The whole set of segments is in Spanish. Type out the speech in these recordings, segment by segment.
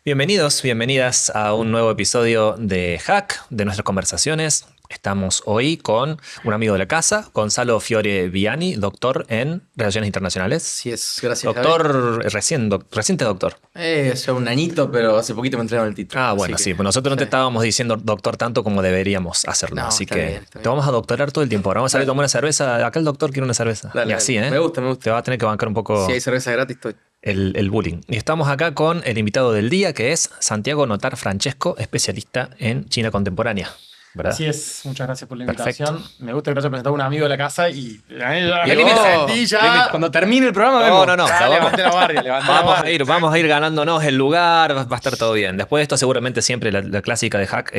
Bienvenidos, bienvenidas a un nuevo episodio de Hack, de nuestras conversaciones. Estamos hoy con un amigo de la casa, Gonzalo Fiore Viani, doctor en Relaciones Internacionales. Sí es, gracias, Javi. Doctor, reciente doctor. Ya un añito, pero hace poquito me entregaron el título. Ah, así bueno, que, sí, pues nosotros no te sí. estábamos diciendo doctor tanto como deberíamos hacerlo, No, así está que bien, está te bien. vamos a doctorar todo el tiempo. Ahora vamos a salir a Dale, tomar una cerveza. Acá el doctor quiere una cerveza. dale, Y dale. así, ¿eh? Me gusta, me Te gusta. va a tener que bancar un Si hay poco cerveza gratis, estoy. el bullying. Y estamos acá con el invitado del día, que es Santiago Notar Francesco, especialista en China contemporánea, ¿verdad? Así es, muchas gracias por la Perfecto. invitación. Me gusta que te haya presentado un amigo de la casa y Meli me sentí ya. Cuando termine el programa, No, vemos. no, no. Ya, vamos, levanté la guardia, levanté la guardia. vamos a ir ganándonos el lugar, va a estar todo bien. Después de esto, seguramente siempre la clásica de Hack,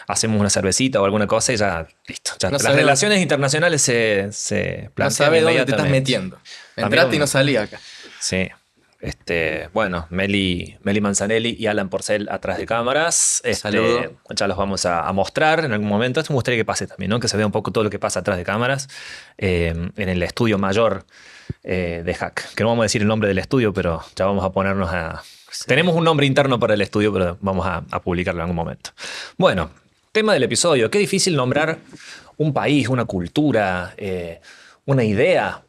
hacemos una cervecita o alguna cosa y ya, listo. Ya, No las sabe relaciones internacionales se No plantean sabe dónde te estás inmediatamente. metiendo. Amigo, Entraste y no salí acá. Sí. Bueno, Meli Manzanelli y Alan Porcel atrás de cámaras. Saludo. Ya los vamos a mostrar en algún momento. Esto me gustaría que pase también, ¿no? Que se vea un poco todo lo que pasa atrás de cámaras en el estudio mayor de Hack. Que no vamos a decir el nombre del estudio, pero ya vamos a ponernos a... Tenemos un nombre interno para el estudio, pero vamos a publicarlo en algún momento. Bueno, tema del episodio. Qué difícil nombrar un país, una cultura, una idea,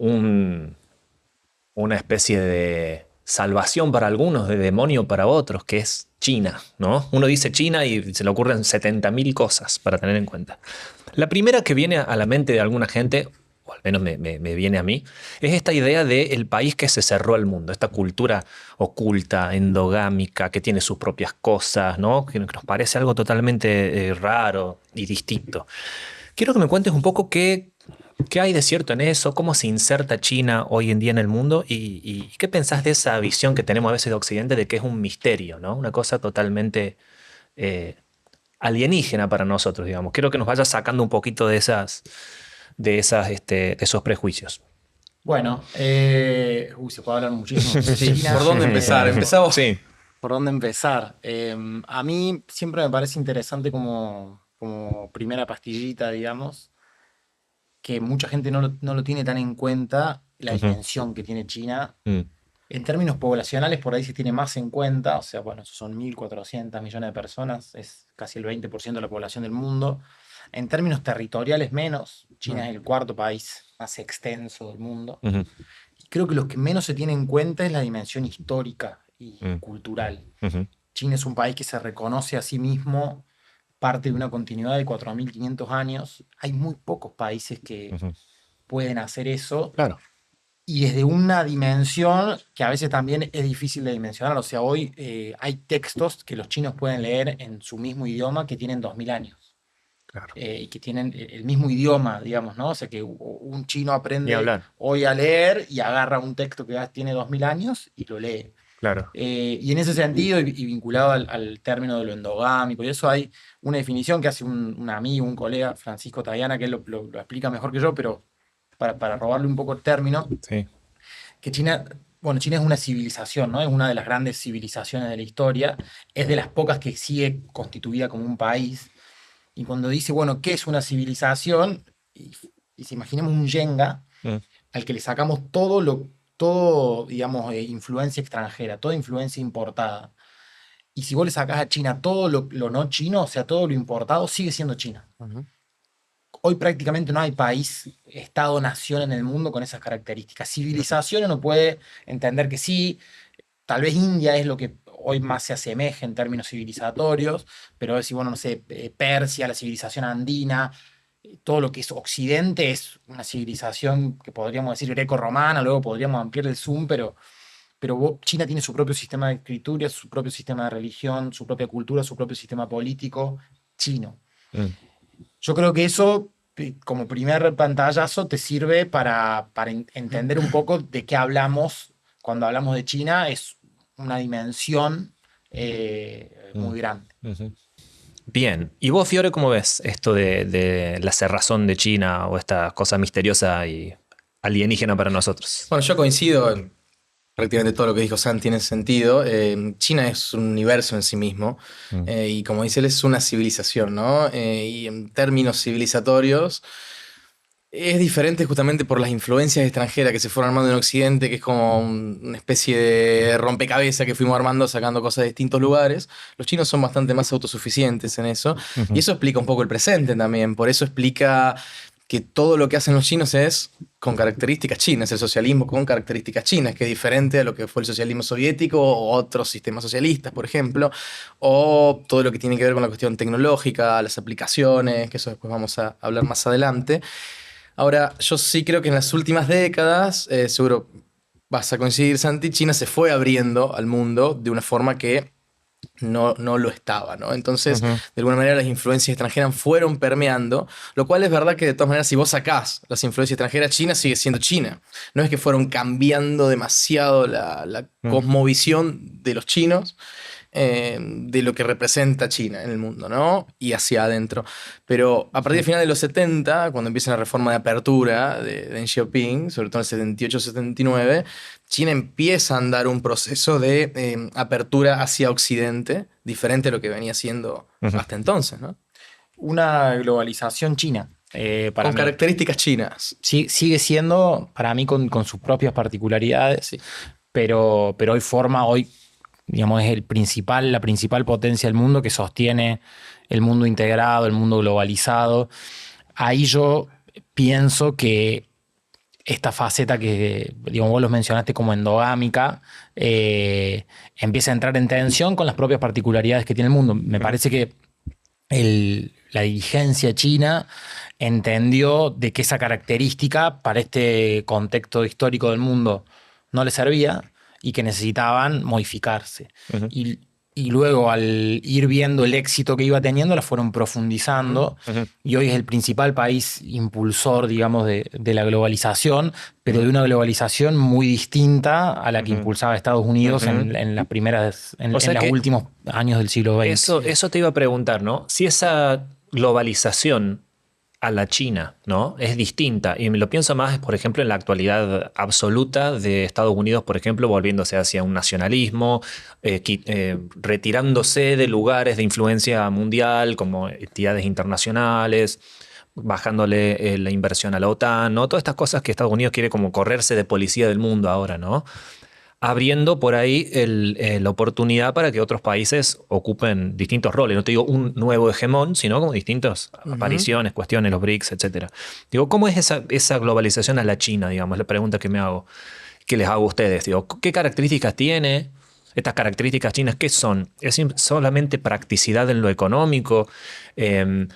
una especie de salvación para algunos, de demonio para otros, que es China, ¿no? Uno dice China y se le ocurren 70.000 cosas para tener en cuenta. La primera que viene a la mente de alguna gente, o al menos me viene a mí, es esta idea del país que se cerró al mundo, esta cultura oculta, endogámica, que tiene sus propias cosas, ¿no? Que nos parece algo totalmente raro y distinto. Quiero que me cuentes un poco ¿qué hay de cierto en eso? ¿Cómo se inserta China hoy en día en el mundo? ¿Y qué pensás de esa visión que tenemos a veces de Occidente de que es un misterio, ¿no? Una cosa totalmente eh, alienígena para nosotros, digamos. Quiero que nos vayas sacando un poquito de esos prejuicios. Bueno, se puede hablar muchísimo de Sí, China. ¿por dónde empezar? Empezamos. Sí. ¿Por dónde empezar? A mí siempre me parece interesante como primera pastillita, digamos, que mucha gente no lo tiene tan en cuenta la Ujú. dimensión que tiene China. Mm. En términos poblacionales, por ahí se tiene más en cuenta, o sea, bueno, son 1.400 millones de personas, es casi el 20% de la población del mundo. En términos territoriales, menos. China es el cuarto país más extenso del mundo. Ujú. Y creo que lo que menos se tiene en cuenta es la dimensión histórica y Mm. cultural. Ujú. China es un país que se reconoce a sí mismo parte de una continuidad de 4.500 años. Hay muy pocos países que Ujú. pueden hacer eso Claro. y desde una dimensión que a veces también es difícil de dimensionar. O sea, hoy hay textos que los chinos pueden leer en su mismo idioma que tienen 2.000 años Claro. y que tienen el mismo idioma, digamos, ¿no? O sea, que un chino Ni aprende hablar. hoy a leer y agarra un texto que ya tiene 2.000 años y lo lee. Claro. Y en ese sentido, y vinculado al término de lo endogámico, y eso hay una definición que hace un amigo, un colega, Francisco Tayana, que él lo explica mejor que yo, pero para robarle un poco el término, Sí. que China, bueno, China es una civilización, ¿no? Es una de las grandes civilizaciones de la historia, es de las pocas que sigue constituida como un país. Y cuando dice, bueno, ¿qué es una civilización? Y si imaginemos un Jenga Mm. al que le sacamos todo, digamos, influencia extranjera, toda influencia importada. Y si vos le sacás a China todo lo no chino, o sea, todo lo importado, sigue siendo China. Ujú. Hoy prácticamente no hay país, estado, nación en el mundo con esas características. Civilización uno puede entender que sí, tal vez India es lo que hoy más se asemeja en términos civilizatorios, pero si bueno, no sé, Persia, la civilización andina, todo lo que es Occidente es una civilización que podríamos decir greco-romana, luego podríamos ampliar el zoom, pero China tiene su propio sistema de escritura, su propio sistema de religión, su propia cultura, su propio sistema político chino. Mm. Yo creo que eso, como primer pantallazo, te sirve para entender un poco de qué hablamos cuando hablamos de China. Es una dimensión Mm. muy grande. Ujú. Bien. ¿Y vos, Fiore, cómo ves esto de la cerrazón de China o esta cosa misteriosa y alienígena para nosotros? Bueno, yo coincido en prácticamente todo lo que dijo Sam tiene sentido. China es un universo en sí mismo Mm. y como dice él es una civilización, ¿no? Y en términos civilizatorios Es diferente justamente por las influencias extranjeras que se fueron armando en Occidente, que es como una especie de rompecabezas que fuimos armando sacando cosas de distintos lugares. Los chinos son bastante más autosuficientes en eso. Y Ujú. eso explica un poco el presente también. Por eso explica que todo lo que hacen los chinos es con características chinas, el socialismo con características chinas, que es diferente a lo que fue el socialismo soviético o otros sistemas socialistas, por ejemplo, o todo lo que tiene que ver con la cuestión tecnológica, las aplicaciones, que eso después vamos a hablar más adelante. Ahora, yo sí creo que en las últimas décadas, seguro vas a coincidir, Santi, China se fue abriendo al mundo de una forma que no lo estaba, ¿no? Entonces, Ujú. de alguna manera las influencias extranjeras fueron permeando, lo cual es verdad que de todas maneras si vos sacás las influencias extranjeras, China sigue siendo China. No es que fueron cambiando demasiado la Mm. cosmovisión de los chinos, de lo que representa China en el mundo, ¿no? Y hacia adentro. Pero a partir del final de los 70, cuando empieza la reforma de apertura de Deng Xiaoping, sobre todo en el 78-79, China empieza a andar un proceso de apertura hacia Occidente, diferente a lo que venía siendo Ujú. hasta entonces, ¿no? Una globalización china, para Con mí. características chinas. Sigue siendo, para mí, con sus propias particularidades, Sí. pero hoy, digamos, es la principal potencia del mundo que sostiene el mundo integrado, el mundo globalizado. Ahí yo pienso que esta faceta que, digamos, vos los mencionaste como endogámica, empieza a entrar en tensión con las propias particularidades que tiene el mundo. Me parece que la dirigencia china entendió de que esa característica para este contexto histórico del mundo no le servía y que necesitaban modificarse. Ujú. Y luego, al ir viendo el éxito que iba teniendo, la fueron profundizando Ujú. y hoy es el principal país impulsor, digamos, de la globalización, pero de una globalización muy distinta a la que Ujú. impulsaba Estados Unidos Ujú. en las primeras, O en sea los que últimos años del siglo XX. eso te iba a preguntar, ¿no? Si esa globalización a la China, ¿no? Es distinta. Y me lo pienso más, por ejemplo, en la actualidad absoluta de Estados Unidos, por ejemplo, volviéndose hacia un nacionalismo, retirándose de lugares de influencia mundial como entidades internacionales, bajándole la inversión a la OTAN, ¿no? Todas estas cosas que Estados Unidos quiere como correrse de policía del mundo ahora, ¿no? Abriendo por ahí la oportunidad para que otros países ocupen distintos roles. No te digo un nuevo hegemón, sino como distintas Ujú. apariciones, cuestiones, los BRICS, etcétera. Digo, ¿cómo es esa globalización a la China, digamos? La pregunta que me hago, que les hago a ustedes. Digo, ¿qué características tiene? Estas características chinas, ¿qué son? ¿Es solamente practicidad en lo económico? Eh,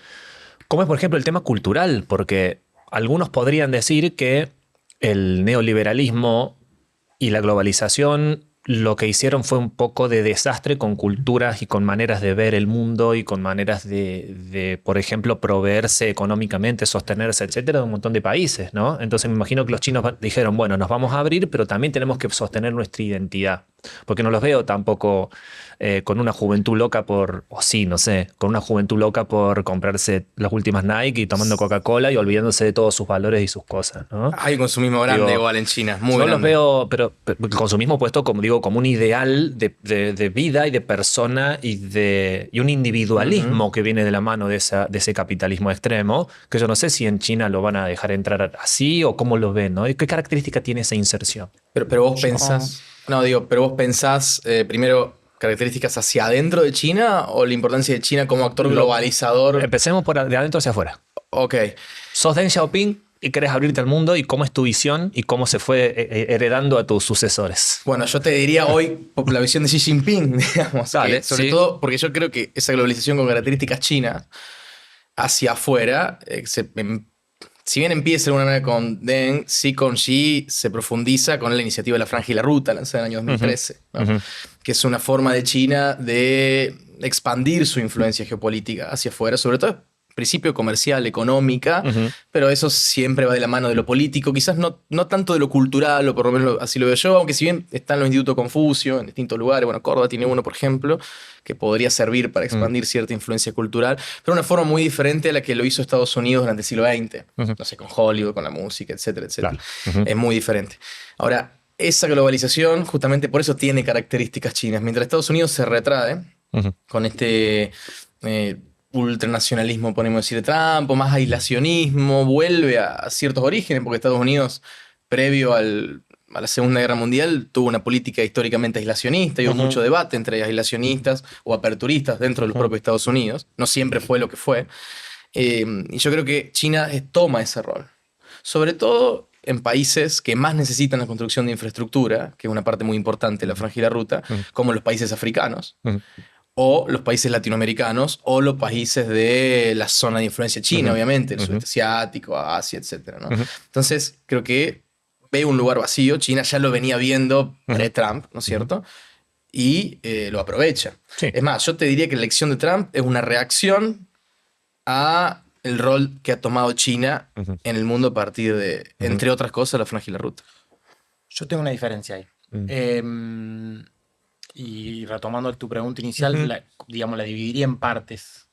¿Cómo es, por ejemplo, el tema cultural? Porque algunos podrían decir que el neoliberalismo y la globalización lo que hicieron fue un poco de desastre con culturas y con maneras de ver el mundo y con maneras por ejemplo, proveerse económicamente, sostenerse, etcétera, de un montón de países, ¿no? Entonces me imagino que los chinos dijeron, bueno, nos vamos a abrir, pero también tenemos que sostener nuestra identidad. Porque no los veo tampoco con una juventud loca o sí, no sé, con una juventud loca por comprarse las últimas Nike y tomando Coca-Cola y olvidándose de todos sus valores y sus cosas, ¿no? Hay un consumismo grande Digo, igual en China, muy no los grande. veo, pero el consumismo puesto, como digo, como un ideal de vida y de persona y un Ujú. individualismo que viene de la mano de ese capitalismo extremo, que yo no sé si en China lo van a dejar entrar así o cómo lo ven, ¿no? ¿Y qué característica tiene esa inserción? Pero vos Yo, pensás, no digo, pero vos pensás primero características hacia adentro de China o la importancia de China como actor Lo- globalizador. Empecemos de adentro hacia afuera. Ok. Sos Deng Xiaoping y querés abrirte al mundo y cómo es tu visión y cómo se fue heredando a tus sucesores. Bueno, yo te diría hoy por la visión de Xi Jinping, digamos, Dale, que sobre sí. todo porque yo creo que esa globalización con características chinas hacia afuera, si bien empieza de alguna manera con Deng, sí con Xi se profundiza con la iniciativa de la Franja y la Ruta, lanzada en el año Ujú, 2013, ¿no? ujú. Que es una forma de China de expandir su influencia geopolítica hacia afuera, sobre todo en principio comercial, económica, Ujú. pero eso siempre va de la mano de lo político, quizás no tanto de lo cultural, o por lo menos así lo veo yo, aunque si bien están los institutos Confucio en distintos lugares, bueno, Córdoba tiene uno, por ejemplo, que podría servir para Mm, expandir cierta influencia cultural, pero una forma muy diferente a la que lo hizo Estados Unidos durante el siglo XX, ujú. no sé, con Hollywood, con la música, etcétera, etcétera. Claro. Ujú. Es muy diferente. Ahora, esa globalización justamente por eso tiene características chinas, mientras Estados Unidos se retrae Ujú. con este ultranacionalismo, podemos decir, de Trump, o más aislacionismo, vuelve a ciertos orígenes, porque Estados Unidos, previo a la Segunda Guerra Mundial, tuvo una política históricamente aislacionista y hubo mucho debate entre aislacionistas o aperturistas dentro de los propios Estados Unidos. No siempre fue lo que fue. Y yo creo que China toma ese rol. Sobre todo en países que más necesitan la construcción de infraestructura, que es una parte muy importante de la Franja y la Ruta, como los países africanos, o los países latinoamericanos, o los países de la zona de influencia china, obviamente, el sudeste asiático, Asia, etc., ¿no? Entonces, creo que ve un lugar vacío. China ya lo venía viendo pre-Trump, ¿no es cierto? Y lo aprovecha. Sí. Es más, yo te diría que la elección de Trump es una reacción a el rol que ha tomado China en el mundo a partir de, entre otras cosas, la Franja y la Ruta. Yo tengo una diferencia ahí. Y retomando tu pregunta inicial, digamos, la dividiría en partes.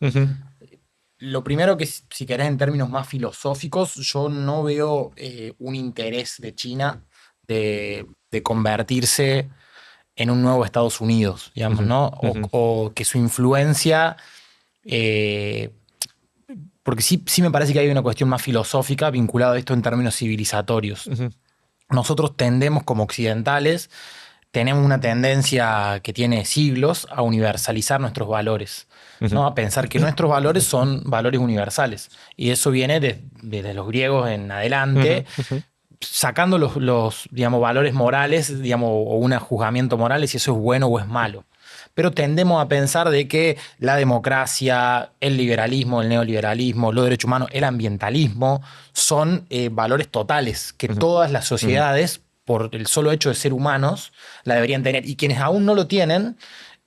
Lo primero que, si querés, en términos más filosóficos, yo no veo un interés de China de convertirse en un nuevo Estados Unidos, digamos, ¿no? O que su influencia... porque sí me parece que hay una cuestión más filosófica vinculada a esto en términos civilizatorios. Nosotros tendemos, como occidentales, tenemos una tendencia que tiene siglos a universalizar nuestros valores, ¿no? A pensar que nuestros valores son valores universales. Y eso viene desde los griegos en adelante, sacando los digamos, valores morales, digamos, o un juzgamiento moral de si eso es bueno o es malo. Pero tendemos a pensar de que la democracia, el liberalismo, el neoliberalismo, los derechos humanos, el ambientalismo son valores totales que todas las sociedades, por el solo hecho de ser humanos, la deberían tener. Y quienes aún no lo tienen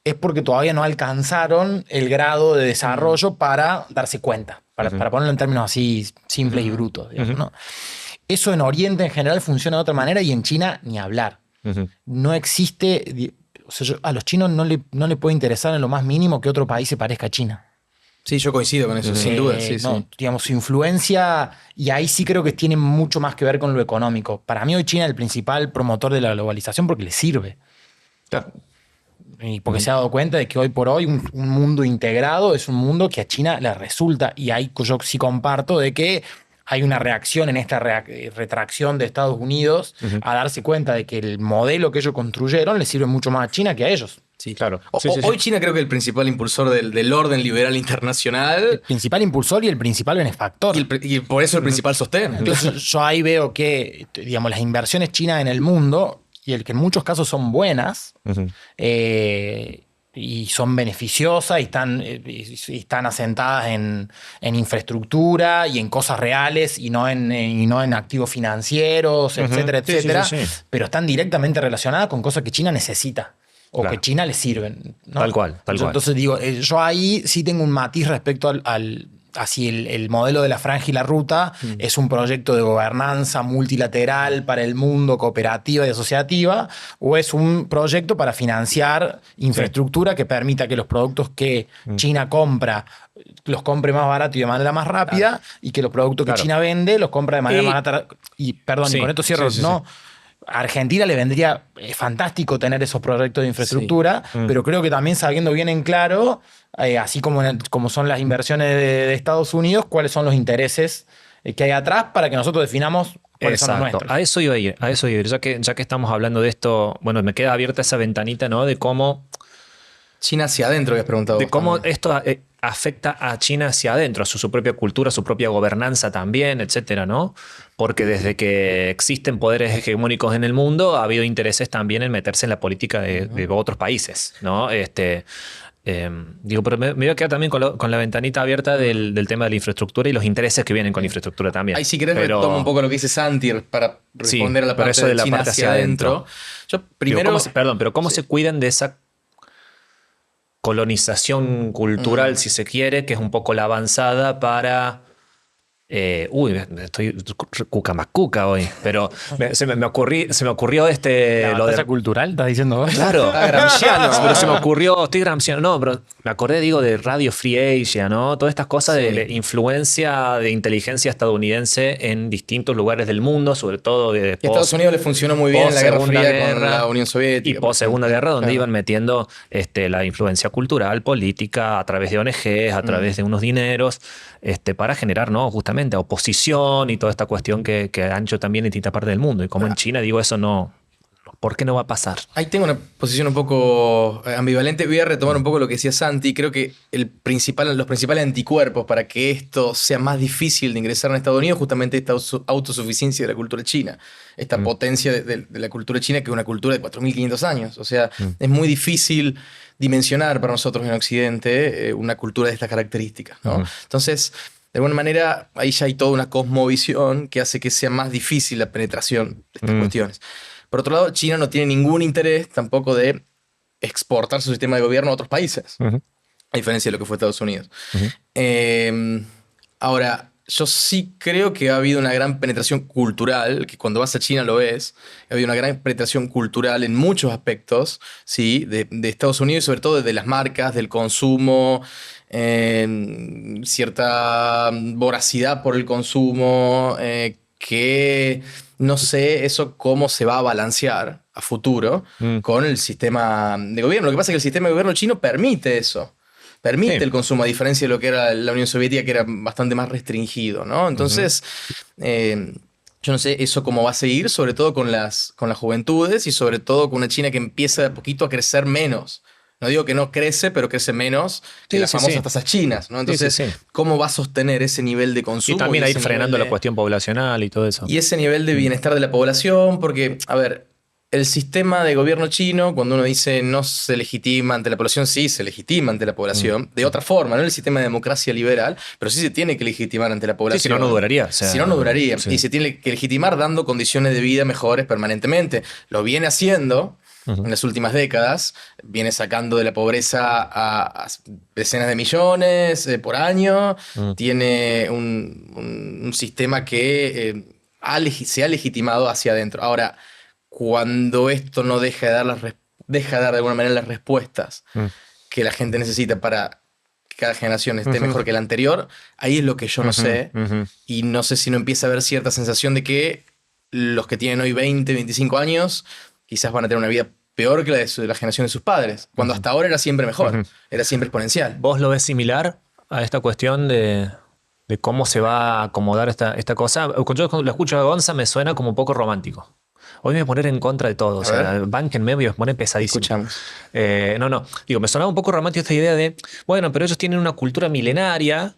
es porque todavía no alcanzaron el grado de desarrollo para darse cuenta, para ponerlo en términos así simples y brutos, digamos, ¿no? Eso en Oriente en general funciona de otra manera y en China ni hablar. No existe... O sea, a los chinos no le puede interesar en lo más mínimo que otro país se parezca a China. Sí, yo coincido con eso, sin duda. Sí, no, sí. Digamos, su influencia, y ahí sí creo que tiene mucho más que ver con lo económico. Para mí hoy China es el principal promotor de la globalización porque le sirve. Claro. Y porque se ha dado cuenta de que hoy por hoy un mundo integrado es un mundo que a China le resulta, y ahí yo sí comparto de que hay una reacción en esta retracción de Estados Unidos a darse cuenta de que el modelo que ellos construyeron le sirve mucho más a China que a ellos. Sí, Claro. Hoy China creo que el principal impulsor del orden liberal internacional El principal impulsor y el principal benefactor. y por eso el principal sostén. Entonces yo ahí veo que, digamos, las inversiones chinas en el mundo, y el que en muchos casos son buenas, y son beneficiosas y están asentadas en infraestructura y en cosas reales y no en activos financieros, etcétera, etcétera, sí. pero están directamente relacionadas con cosas que China necesita o Claro. que China le sirven, ¿no? Tal cual. Entonces digo, yo ahí sí tengo un matiz respecto así el modelo de la Franja y la Ruta es un proyecto de gobernanza multilateral para el mundo, cooperativa y asociativa, o es un proyecto para financiar infraestructura que permita que los productos que China compra los compre más barato y de manera más rápida, y que los productos que China vende los compra de manera más barata. Y perdón, y con esto cierro, ¿no? A Argentina le vendría fantástico tener esos proyectos de infraestructura, pero creo que también sabiendo bien en claro, así como son las inversiones de Estados Unidos, cuáles son los intereses que hay atrás para que nosotros definamos cuáles son los nuestros. A eso iba a ir. Ya que estamos hablando de esto, bueno, me queda abierta esa ventanita, ¿no? De cómo... China hacia adentro, habías preguntado. De vos cómo también. esto afecta a China hacia adentro, a su propia cultura, a su propia gobernanza también, etcétera, ¿no? Porque desde que existen poderes hegemónicos en el mundo, ha habido intereses también en meterse en la política de otros países, ¿no? Pero me voy a quedar también con la ventanita abierta del tema de la infraestructura y los intereses que vienen con la infraestructura también. Ahí si querés retomo un poco lo que dice Santi para responder a la pero parte eso de China hacia adentro. Yo primero... ¿Cómo se cuidan de esa colonización cultural, si se quiere, que es un poco la avanzada para... estoy cucamacuca hoy, pero se me ocurrió ¿La lo batalla de... cultural estás diciendo vos? Claro, Gramsciano. pero se me ocurrió, estoy gramsciano, no, pero Me acordé, digo, de Radio Free Asia, ¿no? Todas estas cosas Sí. de influencia de inteligencia estadounidense en distintos lugares del mundo, sobre todo de Y a Estados Unidos le funcionó muy bien en la Guerra Fría con la Unión Soviética. y post Segunda Guerra, donde Claro. iban metiendo la influencia cultural, política, a través de ONGs, a través de unos dineros, para generar, ¿no? Justamente oposición y toda esta cuestión que han hecho también en distintas partes del mundo. Y como en China, digo, eso no. ¿Por qué no va a pasar? Ahí tengo una posición un poco ambivalente. Voy a retomar un poco lo que decía Santi. Creo que los principales anticuerpos para que esto sea más difícil de ingresar en Estados Unidos, justamente esta autosuficiencia de la cultura china. Esta potencia de la cultura china, que es una cultura de 4.500 años. O sea, es muy difícil dimensionar para nosotros en Occidente una cultura de estas características, ¿no? Entonces, de alguna manera, ahí ya hay toda una cosmovisión que hace que sea más difícil la penetración de estas cuestiones. Por otro lado, China no tiene ningún interés tampoco de exportar su sistema de gobierno a otros países, a diferencia de lo que fue Estados Unidos. Ahora, yo sí creo que ha habido una gran penetración cultural, que cuando vas a China lo ves, ha habido una gran penetración cultural en muchos aspectos, ¿sí? de Estados Unidos, y sobre todo de las marcas, del consumo, cierta voracidad por el consumo, que no sé eso cómo se va a balancear a futuro con el sistema de gobierno. Lo que pasa es que el sistema de gobierno chino permite eso. Permite el consumo, a diferencia de lo que era la Unión Soviética, que era bastante más restringido, ¿no? Entonces, yo no sé eso cómo va a seguir, sobre todo con las juventudes y sobre todo con una China que empieza de a poquito a crecer menos. No digo que no crece, pero crece menos que las famosas tasas chinas, ¿no? Entonces, ¿cómo va a sostener ese nivel de consumo? Y también a ir ese frenando nivel la cuestión poblacional y todo eso. y ese nivel de bienestar de la población, porque, a ver, el sistema de gobierno chino, cuando uno dice no se legitima ante la población, sí se legitima ante la población, de otra forma, no el sistema de democracia liberal, pero sí se tiene que legitimar ante la población. Sí, si no, no duraría. O sea, si no, no duraría. sí. Y se tiene que legitimar dando condiciones de vida mejores permanentemente. Lo viene haciendo en las últimas décadas, viene sacando de la pobreza a decenas de millones por año, tiene un sistema que se ha legitimado hacia adentro. Ahora, cuando esto no deja de dar, deja de dar de alguna manera las respuestas que la gente necesita para que cada generación esté mejor que la anterior, ahí es lo que yo no sé. Y no sé si no empieza a haber cierta sensación de que los que tienen hoy 20, 25 años quizás van a tener una vida peor que la generación de sus padres, cuando hasta ahora era siempre mejor, era siempre exponencial. ¿Vos lo ves similar a esta cuestión de cómo se va a acomodar esta cosa? Yo cuando lo escucho a Gonza me suena como un poco romántico. Hoy me voy a poner en contra de todo. O sea, bánquenme, me voy a poner pesadísimo. Escuchamos. Digo, me sonaba un poco romántico esta idea de, bueno, pero ellos tienen una cultura milenaria,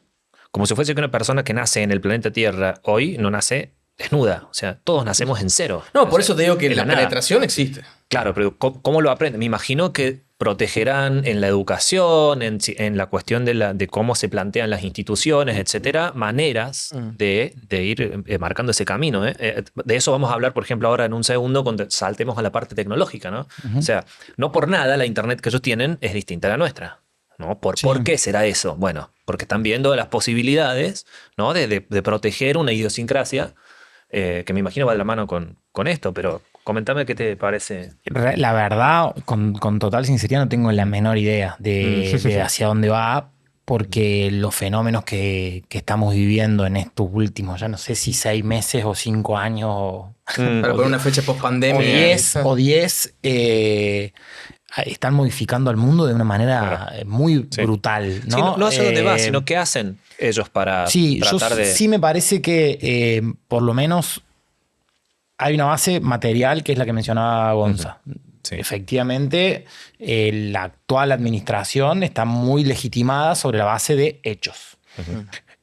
como si fuese que una persona que nace en el planeta Tierra hoy no nace desnuda. O sea, todos nacemos en cero. No, por eso te digo que de la nada. penetración existe. Claro, pero ¿cómo lo aprenden? Me imagino que protegerán en la educación, en la cuestión de cómo se plantean las instituciones, etcétera, maneras de ir marcando ese camino. De eso vamos a hablar, por ejemplo, ahora en un segundo, cuando saltemos a la parte tecnológica, ¿no? O sea, no por nada la Internet que ellos tienen es distinta a la nuestra. ¿No? ¿Por qué será eso? Bueno, porque están viendo las posibilidades, ¿no? de proteger una idiosincrasia que me imagino va de la mano con esto, pero comentame qué te parece. La verdad, con total sinceridad, no tengo la menor idea de hacia dónde va, porque los fenómenos que estamos viviendo en estos últimos, ya no sé si 6 meses o 5 años Para poner una fecha post-pandemia. o 10, están modificando al mundo de una manera muy brutal, ¿no? Sí, no sé dónde va, sino qué hacen ellos para tratar de... Sí me parece que por lo menos hay una base material que es la que mencionaba Gonza. Sí. Efectivamente, la actual administración está muy legitimada sobre la base de hechos.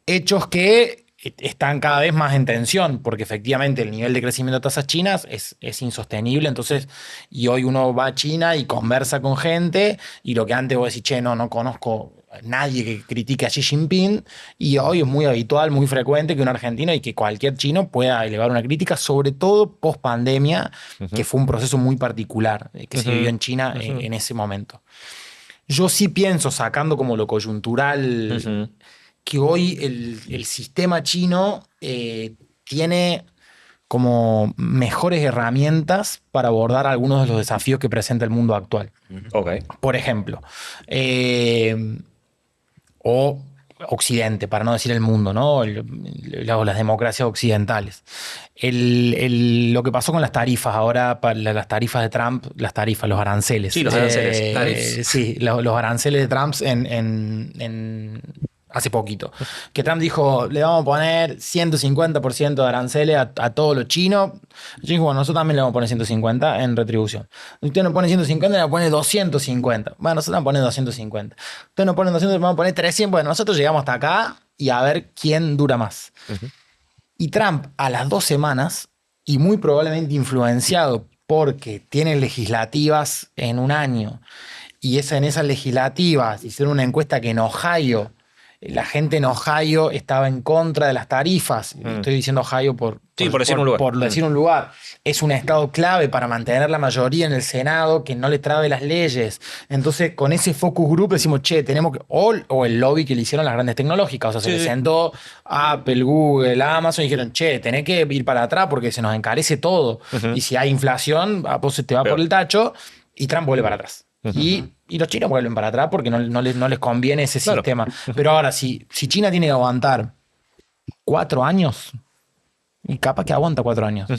Hechos que están cada vez más en tensión, porque efectivamente el nivel de crecimiento de tasas chinas es insostenible. Entonces, y hoy uno va a China y conversa con gente, y lo que antes vos decís, che, no conozco a nadie que critique a Xi Jinping, y hoy es muy habitual, muy frecuente que un argentino y que cualquier chino pueda elevar una crítica, sobre todo post pandemia, que fue un proceso muy particular que se vivió en China en ese momento. Yo sí pienso, sacando como lo coyuntural, que hoy el sistema chino tiene como mejores herramientas para abordar algunos de los desafíos que presenta el mundo actual. Ok. Por ejemplo, o Occidente, para no decir el mundo, ¿no? Las democracias occidentales. Lo que pasó con las tarifas ahora, las tarifas de Trump, los aranceles. Sí, los aranceles, tariffs. Sí, los aranceles de Trump hace poquito. Que Trump dijo, le vamos a poner 150% de aranceles a todos los chinos. Yo dije, bueno, nosotros también le vamos a poner 150 en retribución. Usted nos pone 150, le pone 250. Bueno, nosotros nos ponemos 250. Usted nos pone 200, le vamos a poner 300. Bueno, nosotros llegamos hasta acá y a ver quién dura más. Y Trump, a las 2 semanas, y muy probablemente influenciado porque tiene legislativas en un año, y en esas legislativas hicieron una encuesta que en Ohio, la gente en Ohio estaba en contra de las tarifas. Estoy diciendo Ohio por decir un lugar. Por decir un lugar. Es un estado clave para mantener la mayoría en el Senado que no le trabe las leyes. Entonces, con ese focus group decimos, che, tenemos que... O el lobby que le hicieron las grandes tecnológicas. O sea, se le sentó Apple, Google, Amazon y dijeron, che, tenés que ir para atrás porque se nos encarece todo. Y si hay inflación, vos se te va por el tacho y Trump vuelve para atrás. Y los chinos vuelven para atrás porque no les conviene ese sistema. Pero ahora, si China tiene que aguantar 4 años, y capaz que aguanta 4 años.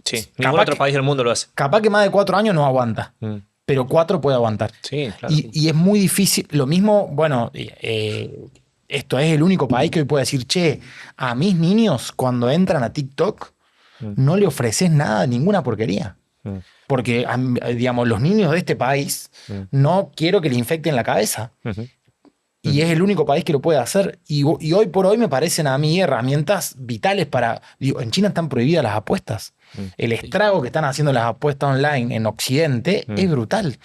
Sí, ningún otro país del mundo lo hace. Capaz que más de 4 años no aguanta. Pero 4 puede aguantar. Sí, claro. Y es muy difícil. Lo mismo, bueno, esto es el único país que hoy puede decir, che, a mis niños cuando entran a TikTok no le ofreces nada, ninguna porquería. Porque, digamos, los niños de este país no quiero que le infecten la cabeza. Y es el único país que lo puede hacer. Y hoy por hoy me parecen a mí herramientas vitales para... Digo, en China están prohibidas las apuestas. El estrago que están haciendo las apuestas online en Occidente es brutal.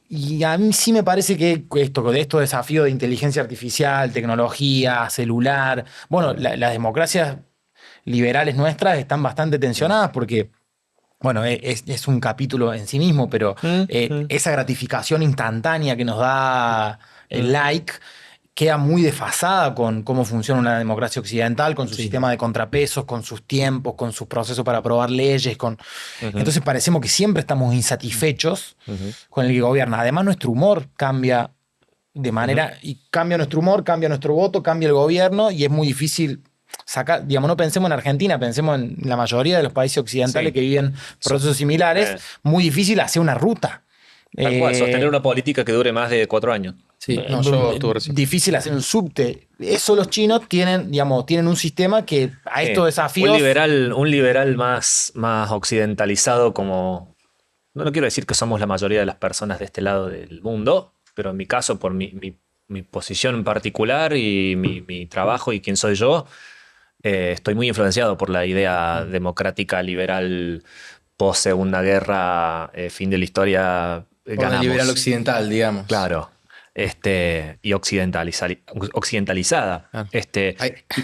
Y a mí sí me parece que estos desafíos de inteligencia artificial, tecnología, celular... Bueno, las democracias liberales nuestras están bastante tensionadas porque... Bueno, es un capítulo en sí mismo, pero esa gratificación instantánea que nos da el like queda muy desfasada con cómo funciona una democracia occidental, con su sistema de contrapesos, con sus tiempos, con sus procesos para aprobar leyes. Entonces parecemos que siempre estamos insatisfechos con el que gobierna. Además, nuestro humor cambia de manera... Y cambia nuestro humor, cambia nuestro voto, cambia el gobierno y es muy difícil... digamos, no pensemos en Argentina, pensemos en la mayoría de los países occidentales que viven procesos similares, muy difícil hacer una ruta. Tal cual, sostener una política que dure más de 4 años. Sí, yo estuve recién. Difícil hacer un subte. Eso los chinos tienen un sistema que a estos desafíos... Un liberal más occidentalizado como... No quiero decir que somos la mayoría de las personas de este lado del mundo, pero en mi caso, por mi posición en particular y mi trabajo y quién soy yo... estoy muy influenciado por la idea democrática, liberal, post Segunda Guerra, fin de la historia, por la liberal occidental, digamos. Claro. Y occidentalizada.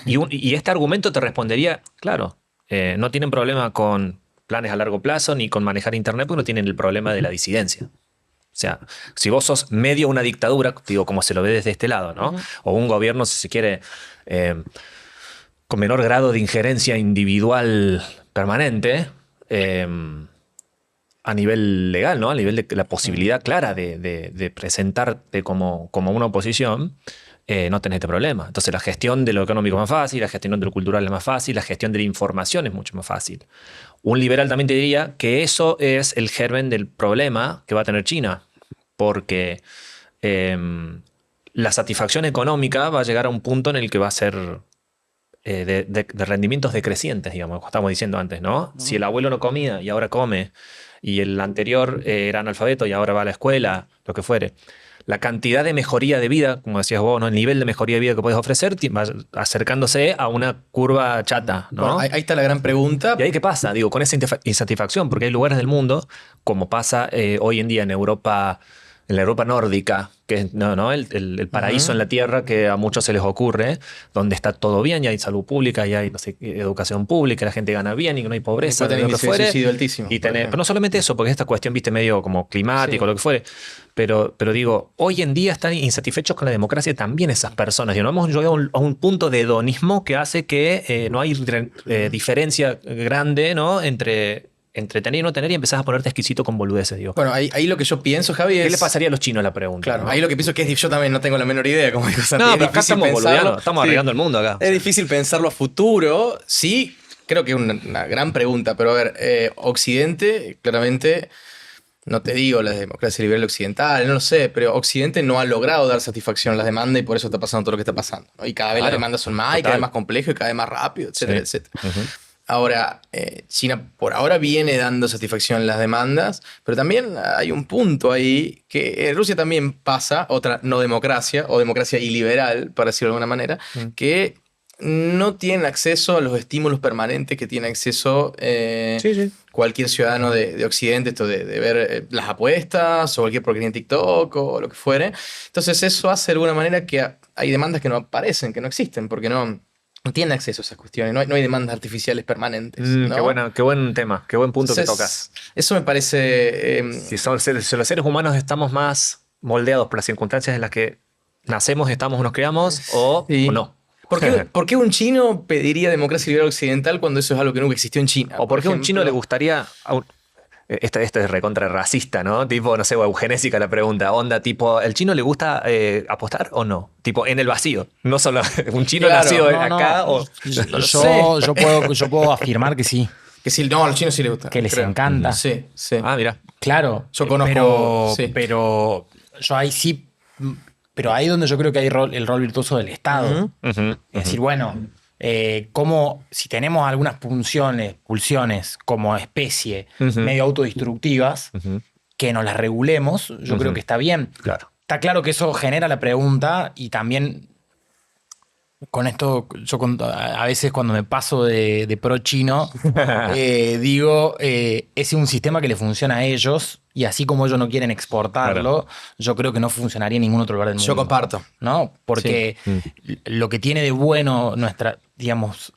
Y este argumento te respondería, claro, no tienen problema con planes a largo plazo ni con manejar internet porque no tienen el problema de la disidencia. O sea, si vos sos medio una dictadura, digo, como se lo ve desde este lado, ¿no? O un gobierno, si se quiere... con menor grado de injerencia individual permanente a nivel legal, ¿no? A nivel de la posibilidad clara de presentarte como una oposición, no tenés este problema. Entonces la gestión de lo económico es más fácil, la gestión de lo cultural es más fácil, la gestión de la información es mucho más fácil. Un liberal también te diría que eso es el germen del problema que va a tener China, porque la satisfacción económica va a llegar a un punto en el que va a ser... de rendimientos decrecientes, digamos, como estábamos diciendo antes, ¿no? Si el abuelo no comía y ahora come, y el anterior era analfabeto y ahora va a la escuela, lo que fuere, la cantidad de mejoría de vida, como decías vos, ¿no? El nivel de mejoría de vida que puedes ofrecer va acercándose a una curva chata, ¿no? Bueno, ahí está la gran pregunta. ¿Y ahí qué pasa? Digo, con esa insatisfacción, porque hay lugares del mundo, como pasa hoy en día en Europa... En la Europa nórdica, que es el paraíso en la tierra que a muchos se les ocurre, donde está todo bien, y hay salud pública, y hay educación pública, la gente gana bien y no hay pobreza. Suicidio altísimo. Pero no solamente eso, porque esta cuestión, viste, medio como climático, lo que fuere. Pero digo, hoy en día están insatisfechos con la democracia también esas personas. Digo, no hemos llegado a un punto de hedonismo que hace que no hay diferencia grande, ¿no? entre tener y no tener, y empezás a ponerte exquisito con boludeces, digo. Bueno, ahí lo que yo pienso, Javi, es... ¿Qué le pasaría a los chinos, la pregunta? Claro, ¿no? ahí lo que pienso que es... Yo también no tengo la menor idea, como dijo Santi. No, Es pero acá difícil estamos pensarlo. boludeando, estamos Sí. arreglando el mundo acá. Es difícil pensarlo a futuro. Sí, creo que es una gran pregunta, pero a ver, Occidente, claramente, no te digo la democracia liberal occidental, no lo sé, pero Occidente no ha logrado dar satisfacción a las demandas y por eso está pasando todo lo que está pasando, ¿no? Y cada vez las Claro, demandas son más, y cada total. vez más complejo, y cada vez más rápido, etcétera, Sí. etcétera. Ujú. Ahora, China por ahora viene dando satisfacción a las demandas, pero también hay un punto ahí que en Rusia también pasa, otra no democracia, o democracia iliberal, para decirlo de alguna manera, que no tienen acceso a los estímulos permanentes que tiene acceso Sí. cualquier ciudadano de Occidente, esto de ver las apuestas o cualquier porquería en TikTok o lo que fuere. Entonces eso hace de alguna manera que hay demandas que no aparecen, que no existen, porque no tienen acceso a esas cuestiones, no hay demandas artificiales permanentes. ¿no? Qué buen tema, qué buen punto que Entonces, tocas. Eso me parece... Si los seres humanos estamos más moldeados por las circunstancias en las que nacemos, estamos o nos creamos, o no. ¿Por qué un chino pediría democracia liberal occidental cuando eso es algo que nunca existió en China? ¿O por qué a un ejemplo? chino le gustaría... Esto es recontra racista, ¿no? Tipo, no sé, o eugenésica la pregunta. Onda, tipo, ¿el chino le gusta apostar o no? Tipo, en el vacío. No solo un chino Claro, nacido No, acá o... No lo sé. yo puedo afirmar que sí, Que sí, no, a los chinos sí les gusta. que les creo. encanta. Sí, sí. Ah, mira. Claro. Yo conozco- Pero yo ahí sí. Pero ahí donde yo creo que hay el rol virtuoso del Estado. Ujú. Es decir, bueno, como si tenemos algunas pulsiones como especie medio autodestructivas, que nos las regulemos, yo creo que está bien. Claro. Está claro que eso genera la pregunta y también con esto, a veces cuando me paso de pro chino, digo, es un sistema que le funciona a ellos y así como ellos no quieren exportarlo, yo creo que no funcionaría en ningún otro lugar del mundo. Yo comparto. ¿No? Porque lo que tiene de bueno nuestra, digamos,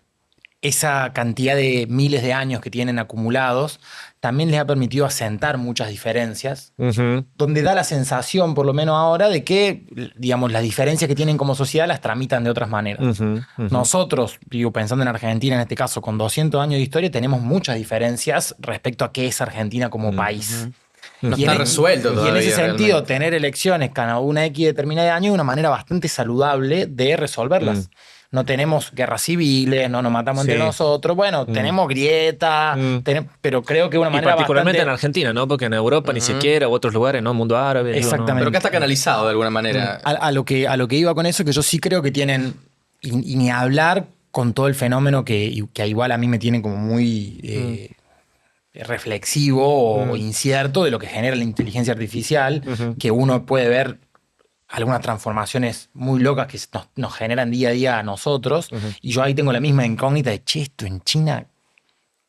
esa cantidad de miles de años que tienen acumulados, también les ha permitido asentar muchas diferencias, donde da la sensación, por lo menos ahora, de que, digamos, las diferencias que tienen como sociedad las tramitan de otras maneras. Nosotros, digo, pensando en Argentina en este caso, con 200 años de historia, tenemos muchas diferencias respecto a qué es Argentina como país. No Y está en- resuelto Y en todavía, ese sentido, realmente. tener elecciones cada una X determinada de año es una manera bastante saludable de resolverlas. No tenemos guerras civiles, no nos matamos entre Sí. nosotros. Bueno, tenemos grieta, pero creo que es una Y manera particularmente en bastante... Argentina, ¿no? Porque en Europa ni siquiera, u otros lugares, ¿no? Mundo árabe. digo, Exactamente. Pero acá está canalizado de alguna manera. A lo que iba con eso, que yo sí creo que tienen, y ni hablar con todo el fenómeno que igual a mí me tiene como muy reflexivo o incierto de lo que genera la inteligencia artificial, que uno puede ver algunas transformaciones muy locas que nos generan día a día a nosotros, y yo ahí tengo la misma incógnita de, che, esto en China,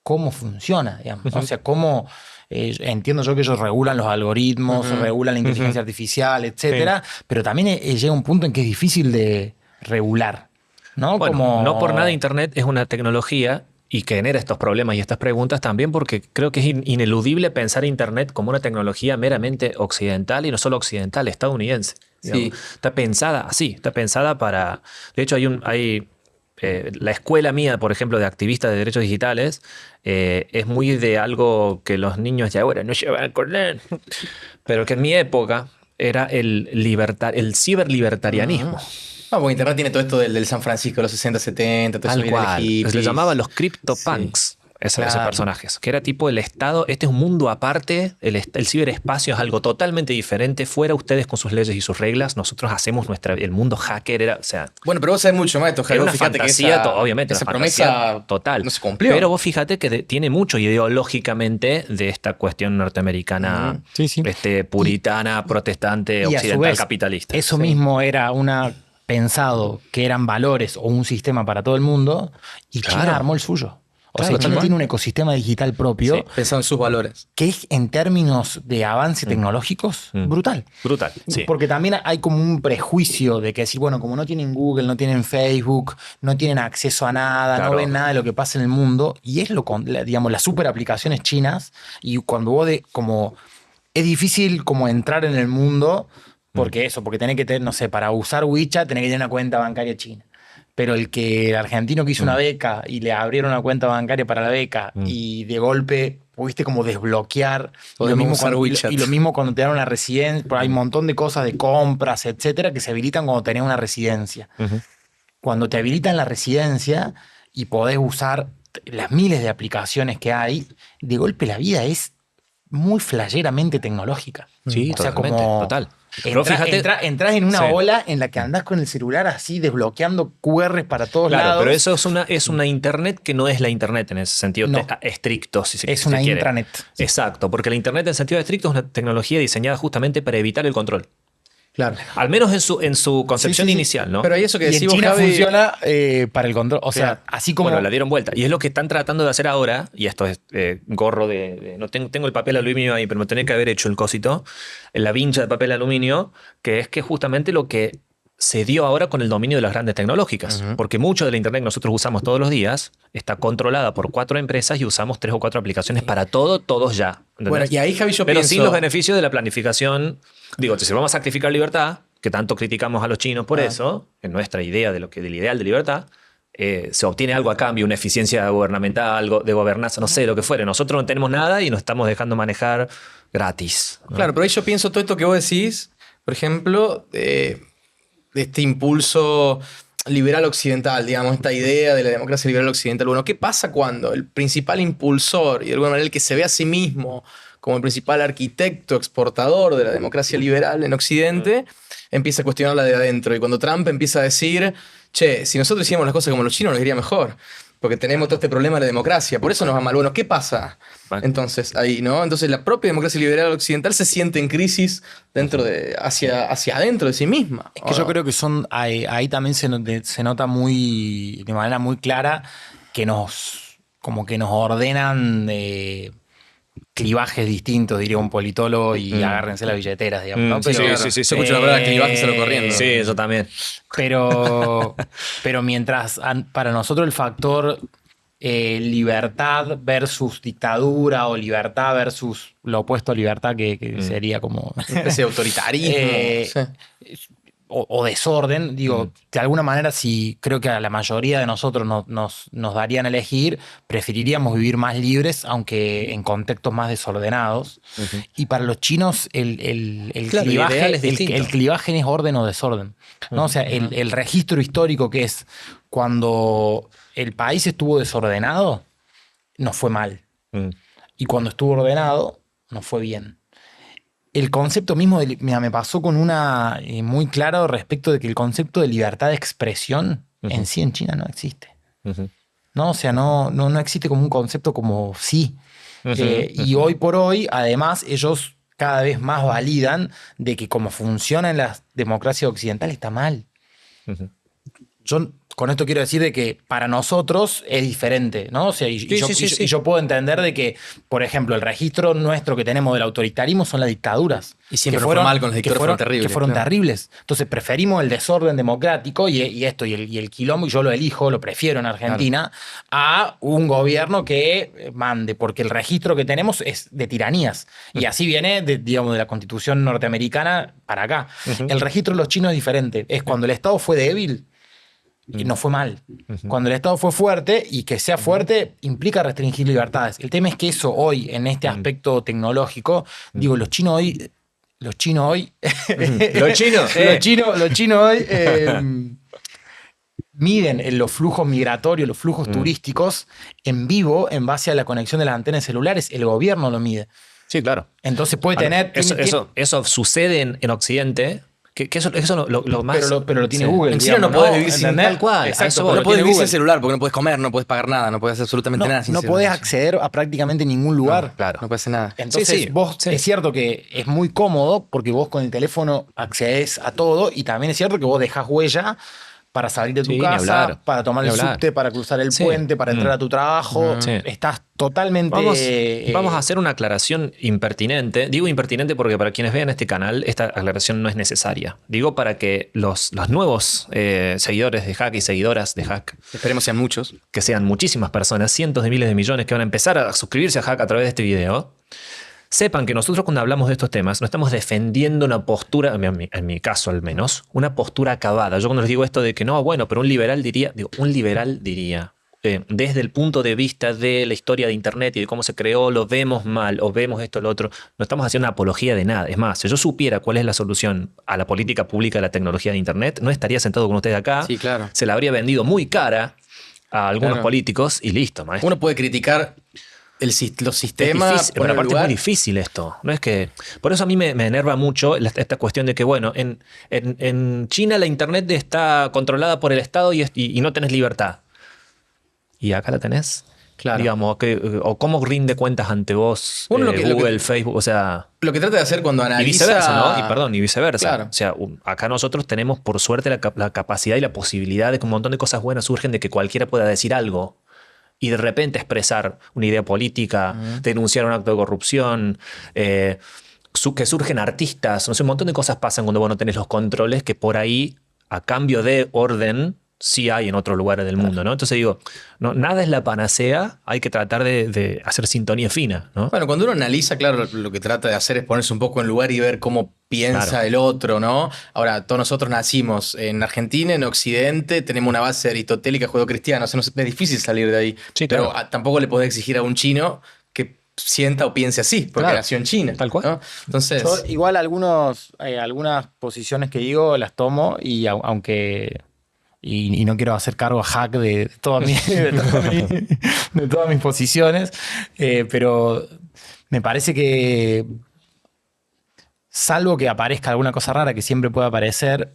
¿cómo funciona? Digamos, ¿no? O sea, ¿cómo...? Entiendo yo que ellos regulan los algoritmos, regulan la inteligencia artificial, etcétera, pero también llega un punto en que es difícil de regular, ¿no? Bueno, Como... no por nada Internet es una tecnología y que genera estos problemas y estas preguntas también porque creo que es ineludible pensar Internet como una tecnología meramente occidental y no solo occidental, estadounidense. Sí. Está pensada así, está pensada para... De hecho, la escuela mía, por ejemplo, de activistas de derechos digitales, es muy de algo que los niños de ahora no llevan con él, pero que en mi época era el ciberlibertarianismo. No, porque Internet tiene todo esto del San Francisco de los 60, 70, todos Tal esos cual. hippies. Se le llamaban los CryptoPunks. Esos Claro. personajes, que era tipo el Estado, este es un mundo aparte, el ciberespacio es algo totalmente diferente, fuera ustedes con sus leyes y sus reglas, nosotros hacemos el mundo hacker, era, o sea, Bueno, pero vos sabés mucho más de esto, era Jairo. una Fíjate fantasía, que obviamente, esa una promesa fantasía total. no se cumplió. Pero vos fíjate que tiene mucho ideológicamente de esta cuestión norteamericana, Sí, sí. puritana, protestante, Y a su occidental, vez, capitalista. eso mismo era pensado que eran valores o un sistema para todo el mundo, y Claro. China armó el suyo. O Claro, sea, China tal tiene un ecosistema digital propio Pensando en sus valores. que es, en términos de avance tecnológicos, brutal. Brutal, sí. Porque también hay como un prejuicio de que decir, bueno, como no tienen Google, no tienen Facebook, no tienen acceso a nada, Claro. no ven nada de lo que pasa en el mundo, y es digamos, las super aplicaciones chinas, y cuando vos como es difícil como entrar en el mundo porque porque tenés que tener, no sé, para usar WeChat tenés que tener una cuenta bancaria china. Pero el argentino que hizo una beca y le abrieron una cuenta bancaria para la beca y de golpe pudiste como desbloquear. Y lo mismo cuando te dan una residencia. Hay un montón de cosas de compras, etcétera, que se habilitan cuando tenés una residencia. Cuando te habilitan la residencia y podés usar las miles de aplicaciones que hay, de golpe la vida es muy flasheramente tecnológica. Sí, o sea, totalmente, como total. Pero fíjate, entras en una sí. ola en la que andás con el celular así desbloqueando QRs para todos Claro, lados. pero eso es una internet que no es la internet en ese sentido No. estricto, si se Es si una se quiere. intranet. Exacto, porque la internet en sentido estricto es una tecnología diseñada justamente para evitar el control. Claro. Al menos en su concepción Sí, sí, sí. inicial, ¿no? Pero hay eso que Y en decís vos, China Javi, funciona para el control. O sea, así como... Bueno, la dieron vuelta. Y es lo que están tratando de hacer ahora, y esto es gorro no tengo el papel aluminio ahí, pero me tenía que haber hecho el cosito, la vincha de papel aluminio, que es que justamente lo que se dio ahora con el dominio de las grandes tecnológicas. Porque mucho de la internet que nosotros usamos todos los días está controlada por 4 empresas y usamos 3 o 4 aplicaciones para todo, todos ya. ¿Entendés? Bueno, y ahí, Javi, yo Pero pienso... sin los beneficios de la planificación. Digo, si vamos a sacrificar libertad, que tanto criticamos a los chinos por eso, en nuestra idea del ideal de libertad, se obtiene algo a cambio, una eficiencia gubernamental, algo de gobernanza, no sé, lo que fuere. Nosotros no tenemos nada y nos estamos dejando manejar gratis, ¿no? Claro, pero ahí yo pienso todo esto que vos decís, por ejemplo, de este impulso liberal occidental, digamos, esta idea de la democracia liberal occidental. Bueno, ¿qué pasa cuando el principal impulsor y de alguna manera el que se ve a sí mismo como el principal arquitecto exportador de la democracia liberal en Occidente empieza a cuestionarla de adentro? Y cuando Trump empieza a decir, che, si nosotros hiciéramos las cosas como los chinos nos iría mejor, porque tenemos todo este problema de la democracia, por eso nos va mal. Bueno, ¿qué pasa? Entonces, ahí, ¿no? Entonces la propia democracia liberal occidental se siente en crisis hacia adentro de sí misma. Es que yo creo que ahí también se nota de manera muy clara que como que nos ordenan clivajes distintos, diría un politólogo, y agárrense las billeteras, digamos, ¿no? Pero, sí. Yo escucho la palabra clivaje y salgo corriendo. Sí, eso también. Pero mientras para nosotros el factor libertad versus dictadura o libertad versus lo opuesto a libertad, que sería como... Una especie de autoritarismo. Sí. O desorden, digo, de alguna manera, si creo que a la mayoría de nosotros nos darían a elegir, preferiríamos vivir más libres, aunque en contextos más desordenados. Y para los chinos el Claro, clivaje, el ideal es distinto. el clivaje es orden o desorden, ¿no? O sea, el registro histórico que es cuando el país estuvo desordenado, nos fue mal. Y cuando estuvo ordenado, nos fue bien. El concepto mismo, mira, me pasó con una muy claro respecto de que el concepto de libertad de expresión en sí en China no existe. ¿No? O sea, no existe como un concepto como sí. Y hoy por hoy, además, ellos cada vez más validan de que como funciona en la democracia occidental está mal. Yo con esto quiero decir de que para nosotros es diferente, ¿no? O sea, y yo puedo entender de que, por ejemplo, el registro nuestro que tenemos del autoritarismo son las dictaduras. Y siempre fue mal con los dictadores, fueron terribles. Que fueron terribles. Entonces preferimos el desorden democrático y el quilombo, y yo lo elijo, lo prefiero en Argentina, a un gobierno que mande, porque el registro que tenemos es de tiranías. Y así viene, digamos, de la Constitución norteamericana para acá. El registro de los chinos es diferente. Es cuando el Estado fue débil, y no fue mal. Cuando el Estado fue fuerte, y que sea fuerte implica restringir libertades. El tema es que eso hoy, en este aspecto tecnológico, digo, los chinos hoy miden en los flujos migratorios, los flujos turísticos en vivo en base a la conexión de las antenas celulares. El gobierno lo mide. Sí, claro. Entonces puede tener... Eso sucede en Occidente. Que eso es lo más... Pero lo tiene Google. En China no podés vivir sin tal cual. Exacto, no podés vivir sin celular porque no podés comer, no podés pagar nada, no podés hacer absolutamente nada sin no celular. podés acceder a prácticamente ningún lugar. Claro. No podés hacer nada. Entonces, es cierto que es muy cómodo porque vos con el teléfono accedes a todo, y también es cierto que vos dejás huella para salir de tu casa, para tomar el subte, para cruzar el puente, para entrar a tu trabajo. Estás totalmente... Vamos a hacer una aclaración impertinente. Digo impertinente porque para quienes vean este canal, esta aclaración no es necesaria. Digo para que los nuevos seguidores de Hack y seguidoras de Hack, esperemos sean muchos, que sean muchísimas personas, cientos de miles de millones que van a empezar a suscribirse a Hack a través de este video, sepan que nosotros cuando hablamos de estos temas no estamos defendiendo una postura, en mi caso al menos, una postura acabada. Yo cuando les digo esto de que no, bueno, pero un liberal diría, desde el punto de vista de la historia de Internet y de cómo se creó, lo vemos mal o vemos esto o lo otro. No estamos haciendo una apología de nada. Es más, si yo supiera cuál es la solución a la política pública de la tecnología de Internet, no estaría sentado con ustedes acá. Sí, claro. Se la habría vendido muy cara a algunos políticos y listo, maestro. Uno puede criticar los sistemas. Es difícil, pero aparte es muy difícil esto. No es que, por eso a mí me enerva mucho esta cuestión de que, bueno, en China la Internet está controlada por el Estado y no tenés libertad. ¿Y acá la tenés? Claro. Digamos, o cómo rinde cuentas ante vos Google, Facebook, o sea... Lo que trata de hacer cuando analiza... Y viceversa, ¿no? Y viceversa. Claro. O sea, acá nosotros tenemos, por suerte, la capacidad y la posibilidad de que un montón de cosas buenas surgen de que cualquiera pueda decir algo y de repente expresar una idea política, denunciar un acto de corrupción, que surgen artistas, no sé, un montón de cosas pasan cuando vos no tenés los controles que por ahí, a cambio de orden, sí hay en otros lugares del mundo, ¿no? Entonces digo, no, nada es la panacea, hay que tratar de hacer sintonía fina, ¿no? Bueno, cuando uno analiza, claro, lo que trata de hacer es ponerse un poco en lugar y ver cómo piensa el otro, ¿no? Ahora, todos nosotros nacimos en Argentina, en Occidente, tenemos una base aristotélica judeocristiana, o sea, es difícil salir de ahí. Sí, pero claro. tampoco le podés exigir a un chino que sienta o piense así, porque nació en China. Tal cual. ¿no? Entonces, Yo igual algunas posiciones que digo las tomo y aunque... Y no quiero hacer cargo a Hack de todas mis posiciones, pero me parece que, salvo que aparezca alguna cosa rara que siempre puede aparecer,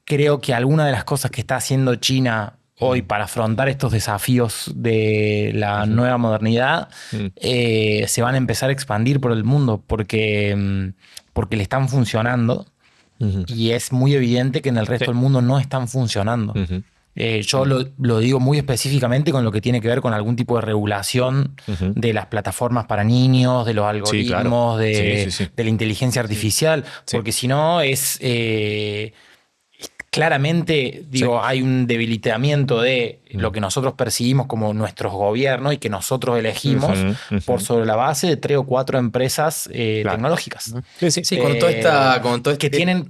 creo que alguna de las cosas que está haciendo China hoy para afrontar estos desafíos de la nueva modernidad se van a empezar a expandir por el mundo porque le están funcionando. Y es muy evidente que en el resto del mundo no están funcionando. Yo lo digo muy específicamente con lo que tiene que ver con algún tipo de regulación de las plataformas para niños, de los algoritmos, de la inteligencia artificial, porque si no es... claramente, digo, hay un debilitamiento de lo que nosotros percibimos como nuestros gobiernos y que nosotros elegimos por sobre la base de 3 o 4 empresas tecnológicas. Sí, con todo que tienen,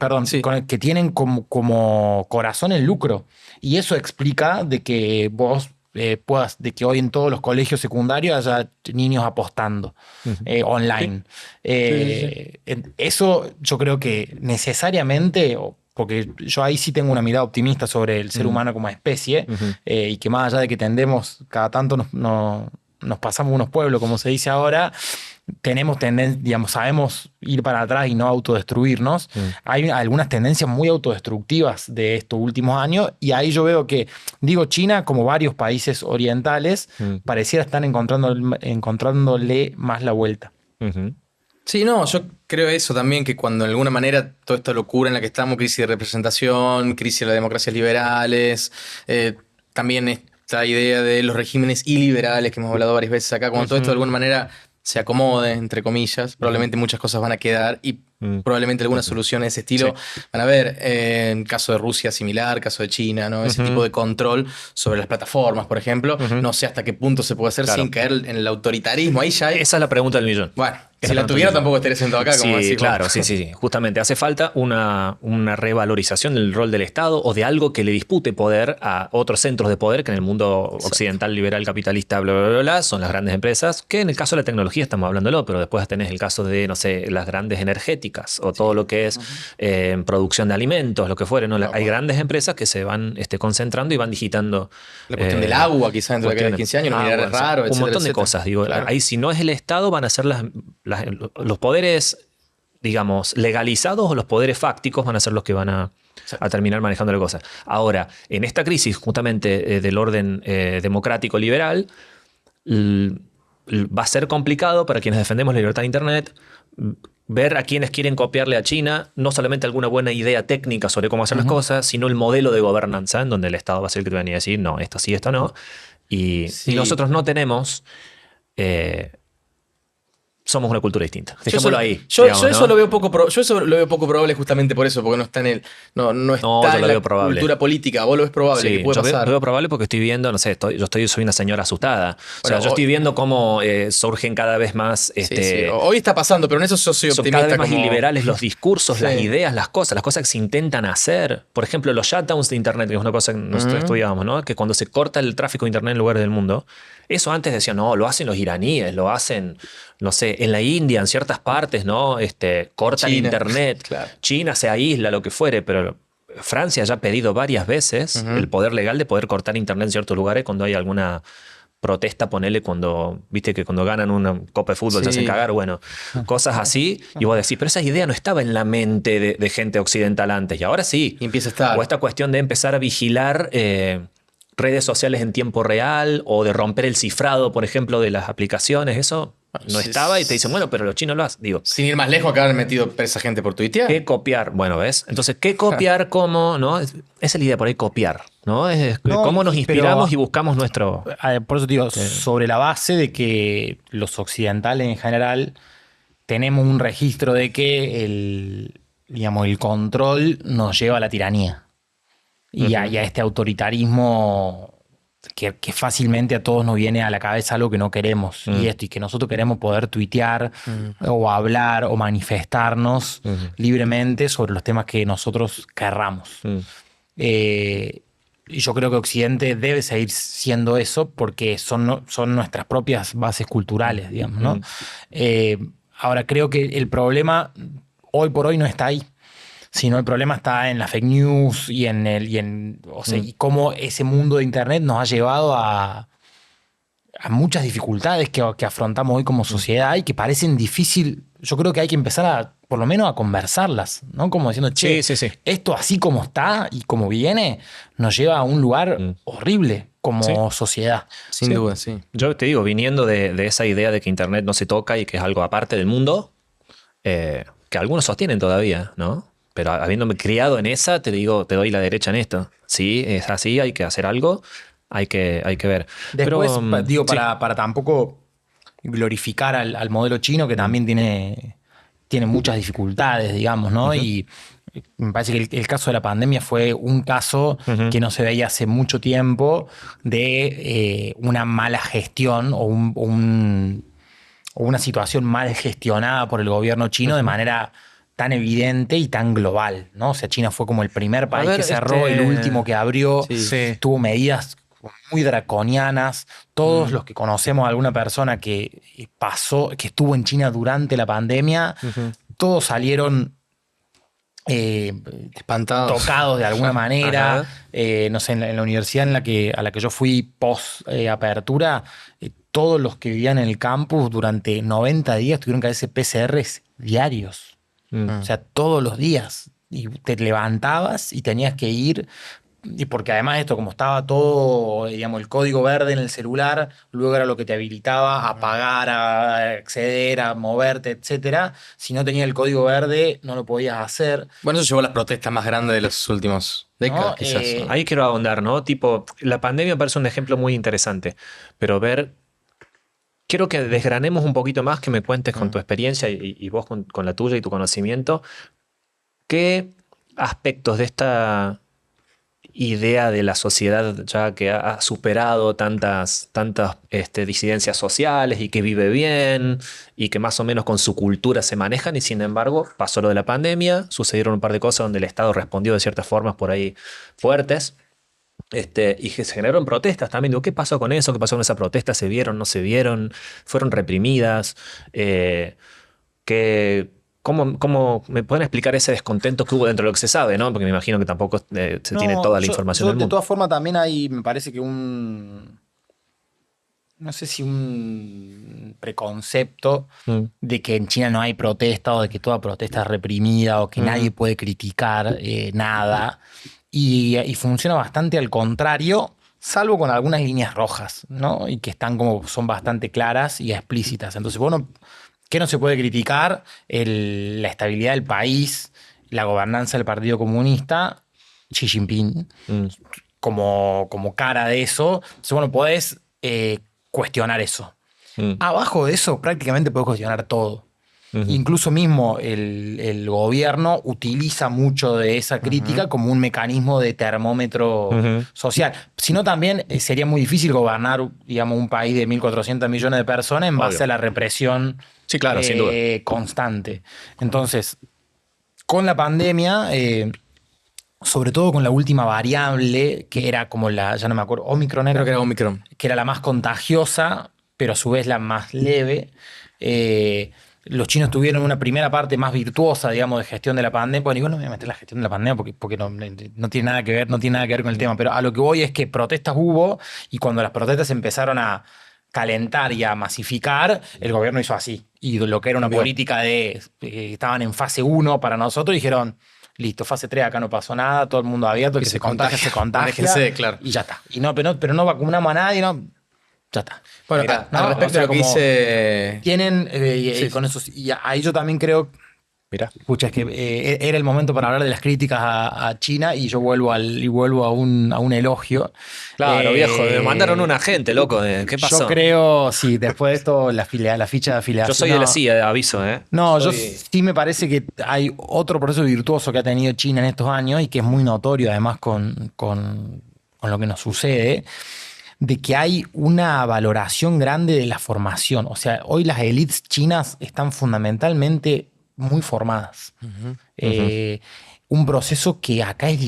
que tienen como corazón el lucro. Y eso explica de que vos de que hoy en todos los colegios secundarios haya niños apostando online. Eso yo creo que necesariamente... porque yo ahí sí tengo una mirada optimista sobre el ser humano como especie, y que más allá de que tendemos, cada tanto nos pasamos unos pueblos, como se dice ahora, tenemos tendencia, digamos, sabemos ir para atrás y no autodestruirnos. Hay algunas tendencias muy autodestructivas de estos últimos años, y ahí yo veo que, digo, China, como varios países orientales, pareciera estar encontrándole más la vuelta. Sí, no, yo creo eso también, que cuando de alguna manera toda esta locura en la que estamos, crisis de representación, crisis de las democracias liberales, también esta idea de los regímenes iliberales que hemos hablado varias veces acá, cuando todo esto de alguna manera se acomode, entre comillas, probablemente muchas cosas van a quedar y probablemente algunas soluciones de ese estilo van a haber. En caso de Rusia similar, caso de China, ¿no? Ese tipo de control sobre las plataformas, por ejemplo. No sé hasta qué punto se puede hacer sin caer en el autoritarismo. Ahí ya hay... Esa es la pregunta del millón. Bueno, si la tuviera tampoco estaría sentado acá. Como Sí, así, claro, sí. Justamente hace falta una revalorización del rol del Estado o de algo que le dispute poder a otros centros de poder que en el mundo occidental, liberal, capitalista, bla, bla, bla, bla, son las grandes empresas, que en el caso de la tecnología estamos hablándolo, pero después tenés el caso de, no sé, las grandes energéticas o todo lo que es producción de alimentos, lo que fuere, ¿no? Hay grandes empresas que se van concentrando y van digitando. La cuestión del agua, quizás dentro de 15 años, no mirar es raro, etcétera, un montón de etcétera. cosas, digo. Claro. Ahí si no es el Estado van a ser los poderes, digamos, legalizados o los poderes fácticos van a ser los que van a terminar manejando la cosa. Ahora, en esta crisis justamente del orden democrático liberal, va a ser complicado para quienes defendemos la libertad de Internet ver a quienes quieren copiarle a China no solamente alguna buena idea técnica sobre cómo hacer las cosas, sino el modelo de gobernanza en donde el Estado va a ser el que te va a venir a decir no, esto sí, esto no. Y nosotros no tenemos somos una cultura distinta. Dejémoslo ahí. Yo digamos, eso ¿no? lo veo yo eso lo veo poco probable justamente por eso, porque no está no está yo en lo la veo probable. cultura política. Vos lo ves probable, Sí, que puede yo pasar. veo probable porque estoy viendo, no sé, soy una señora asustada. O sea, Bueno, yo estoy viendo cómo surgen cada vez más Sí. Hoy está pasando, pero en eso yo soy son optimista. cada vez más como... iliberales los discursos, Sí. las ideas, las cosas que se intentan hacer. Por ejemplo, los shutdowns de Internet, que es una cosa que nosotros estudiábamos, ¿no? Que cuando se corta el tráfico de Internet en lugares del mundo, eso antes decían, no, lo hacen los iraníes, lo hacen, no sé, en la India, en ciertas partes, ¿no? Cortan China. Internet, Claro. China se aísla, lo que fuere, pero Francia ya ha pedido varias veces el poder legal de poder cortar Internet en ciertos lugares cuando hay alguna protesta, ponele viste que cuando ganan una copa de fútbol se hacen Sí. cagar, bueno, cosas así, y vos decís, pero esa idea no estaba en la mente de gente occidental antes, y ahora sí. Y empieza a estar. O esta cuestión de empezar a vigilar redes sociales en tiempo real, o de romper el cifrado, por ejemplo, de las aplicaciones, eso no Sí, estaba, y te dicen, bueno, pero los chinos lo hacen. Digo, Sin ir más lejos, acaban metido presa gente por tuitear. ¿qué copiar? Bueno, ¿ves? Entonces, ¿qué copiar? ¿Cómo? ¿No? Esa es la idea por ahí, copiar, ¿no? Es No, cómo nos pero- inspiramos y buscamos nuestro... Por eso te digo, sobre la base de que los occidentales en general tenemos un registro de que digamos, el control nos lleva a la tiranía y a este autoritarismo que fácilmente a todos nos viene a la cabeza algo que no queremos y que nosotros queremos poder tuitear o hablar o manifestarnos libremente sobre los temas que nosotros querramos. Y yo creo que Occidente debe seguir siendo eso porque son nuestras propias bases culturales, digamos, ¿no? Ahora, creo que el problema hoy por hoy no está ahí, sino el problema está en la fake news y y cómo ese mundo de Internet nos ha llevado a muchas dificultades que afrontamos hoy como sociedad y que parecen difícil. Yo creo que hay que empezar por lo menos a conversarlas, ¿no? Como diciendo, che, Sí. esto así como está y como viene, nos lleva a un lugar horrible como sociedad. Sin duda, sí. Yo te digo, viniendo de esa idea de que Internet no se toca y que es algo aparte del mundo, que algunos sostienen todavía, ¿no? Pero habiéndome criado en esa, te digo, te doy la derecha en esto. Sí, es así, hay que hacer algo, hay que ver. Después, Pero, digo, sí. para tampoco glorificar al modelo chino, que también tiene muchas dificultades, digamos, ¿no? Y me parece que el caso de la pandemia fue un caso que no se veía hace mucho tiempo de una mala gestión o una situación mal gestionada por el gobierno chino de manera tan evidente y tan global, ¿no? O sea, China fue como el primer país que cerró, el último que abrió, tuvo medidas muy draconianas. Todos los que conocemos a alguna persona que estuvo en China durante la pandemia, todos salieron Espantados. tocados de alguna manera. Ajá. No sé, en la universidad a la que yo fui post apertura, todos los que vivían en el campus durante 90 días tuvieron que hacerse PCRs diarios. O sea, todos los días. Y te levantabas y tenías que ir. Y porque además esto, como estaba todo, digamos, el código verde en el celular, luego era lo que te habilitaba a pagar, a acceder, a moverte, etcétera. Si no tenía el código verde, no lo podías hacer. Bueno, eso llevó a las protestas más grandes de las últimas décadas, No, quizás. Ahí quiero ahondar, ¿no? Tipo, la pandemia me parece un ejemplo muy interesante, pero quiero que desgranemos un poquito más, que me cuentes con tu experiencia y vos con la tuya y tu conocimiento, qué aspectos de esta idea de la sociedad ya que ha superado tantas disidencias sociales y que vive bien y que más o menos con su cultura se manejan, y sin embargo pasó lo de la pandemia, sucedieron un par de cosas donde el Estado respondió de ciertas formas por ahí fuertes, y que se generaron protestas también. Digo, ¿qué pasó con eso? ¿Qué pasó con esa protesta? ¿Se vieron? ¿No se vieron? ¿Fueron reprimidas? ¿Cómo me pueden explicar ese descontento que hubo dentro de lo que se sabe, ¿no? Porque me imagino que tampoco se tiene toda la información del De mundo. todas formas, también hay, me parece que no sé si un preconcepto de que en China no hay protesta o de que toda protesta es reprimida o que nadie puede criticar nada. Y funciona bastante al contrario, salvo con algunas líneas rojas, ¿no? Y que son bastante claras y explícitas. Entonces, bueno, ¿qué no se puede criticar? La estabilidad del país, la gobernanza del Partido Comunista, Xi Jinping, como cara de eso. Entonces, bueno, podés cuestionar eso. Abajo de eso prácticamente puedes cuestionar todo. Incluso mismo el gobierno utiliza mucho de esa crítica como un mecanismo de termómetro social. Si no, también sería muy difícil gobernar, digamos, un país de 1.400 millones de personas en base Obvio. a la represión Sí, claro, sin duda. constante. Entonces, con la pandemia, sobre todo con la última variable, que era como ya no me acuerdo, Omicron Creo que era Omicron. que era la más contagiosa, pero a su vez la más leve. Los chinos tuvieron una primera parte más virtuosa, digamos, de gestión de la pandemia. Bueno, igual no me voy a meter en la gestión de la pandemia porque no tiene nada que ver, no tiene nada que ver con el tema. Pero a lo que voy es que protestas hubo y cuando las protestas empezaron a calentar y a masificar, el gobierno hizo así. Y lo que era una política de estaban en fase 1 para nosotros, dijeron, listo, fase 3, acá no pasó nada, todo el mundo abierto, que se contagia, se contagia. Manéjense, claro. Y ya está. Y no, pero no vacunamos a nadie, no. Ya está. Bueno, Mirá, al ¿no? respecto O sea, de lo que como dice... tienen Sí. con eso. Y ahí yo también creo. Mirá. Pucha, es que era el momento para hablar de las críticas a China y yo vuelvo a un elogio. Claro, viejo, me mandaron un agente, loco. ¿Qué pasó? Yo creo, sí, después de esto, la ficha de afiliación. Yo soy de la CIA, aviso, ¿eh? No, yo Soy- sí me parece que hay otro proceso virtuoso que ha tenido China en estos años y que es muy notorio además con lo que nos sucede, de que hay una valoración grande de la formación. O sea, hoy las élites chinas están fundamentalmente muy formadas. Un proceso que acá es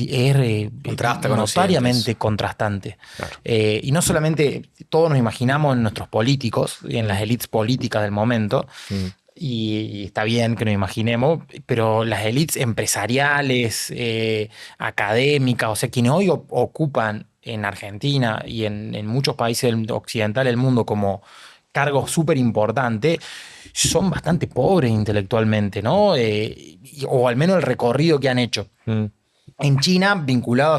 Contrasta con notariamente Occidente. contrastante. Claro. Y no solamente todos nos imaginamos en nuestros políticos y en las élites políticas del momento, y está bien que nos imaginemos, pero las élites empresariales, académicas, o sea, quienes hoy ocupan en Argentina y en muchos países occidentales del mundo como cargos súper importantes, son bastante pobres intelectualmente, ¿no? O al menos el recorrido que han hecho. En China, vinculado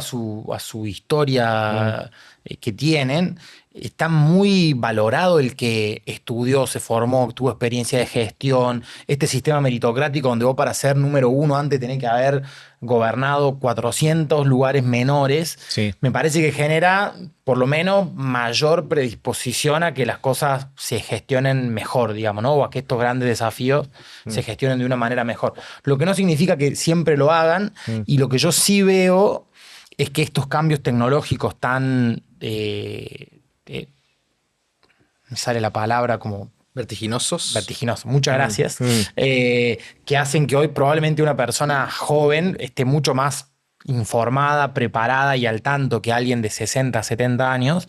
a su historia que tienen, está muy valorado el que estudió, se formó, tuvo experiencia de gestión, este sistema meritocrático donde vos para ser número 1 antes tenés que haber gobernado 400 lugares menores, Sí. me parece que genera por lo menos mayor predisposición a que las cosas se gestionen mejor, digamos, ¿no? O a que estos grandes desafíos se gestionen de una manera mejor. Lo que no significa que siempre lo hagan, y lo que yo sí veo es que estos cambios tecnológicos tan... me sale la palabra como Vertiginosos. vertiginoso. Muchas gracias. Que hacen que hoy probablemente una persona joven esté mucho más informada, preparada y al tanto que alguien de 60, 70 años.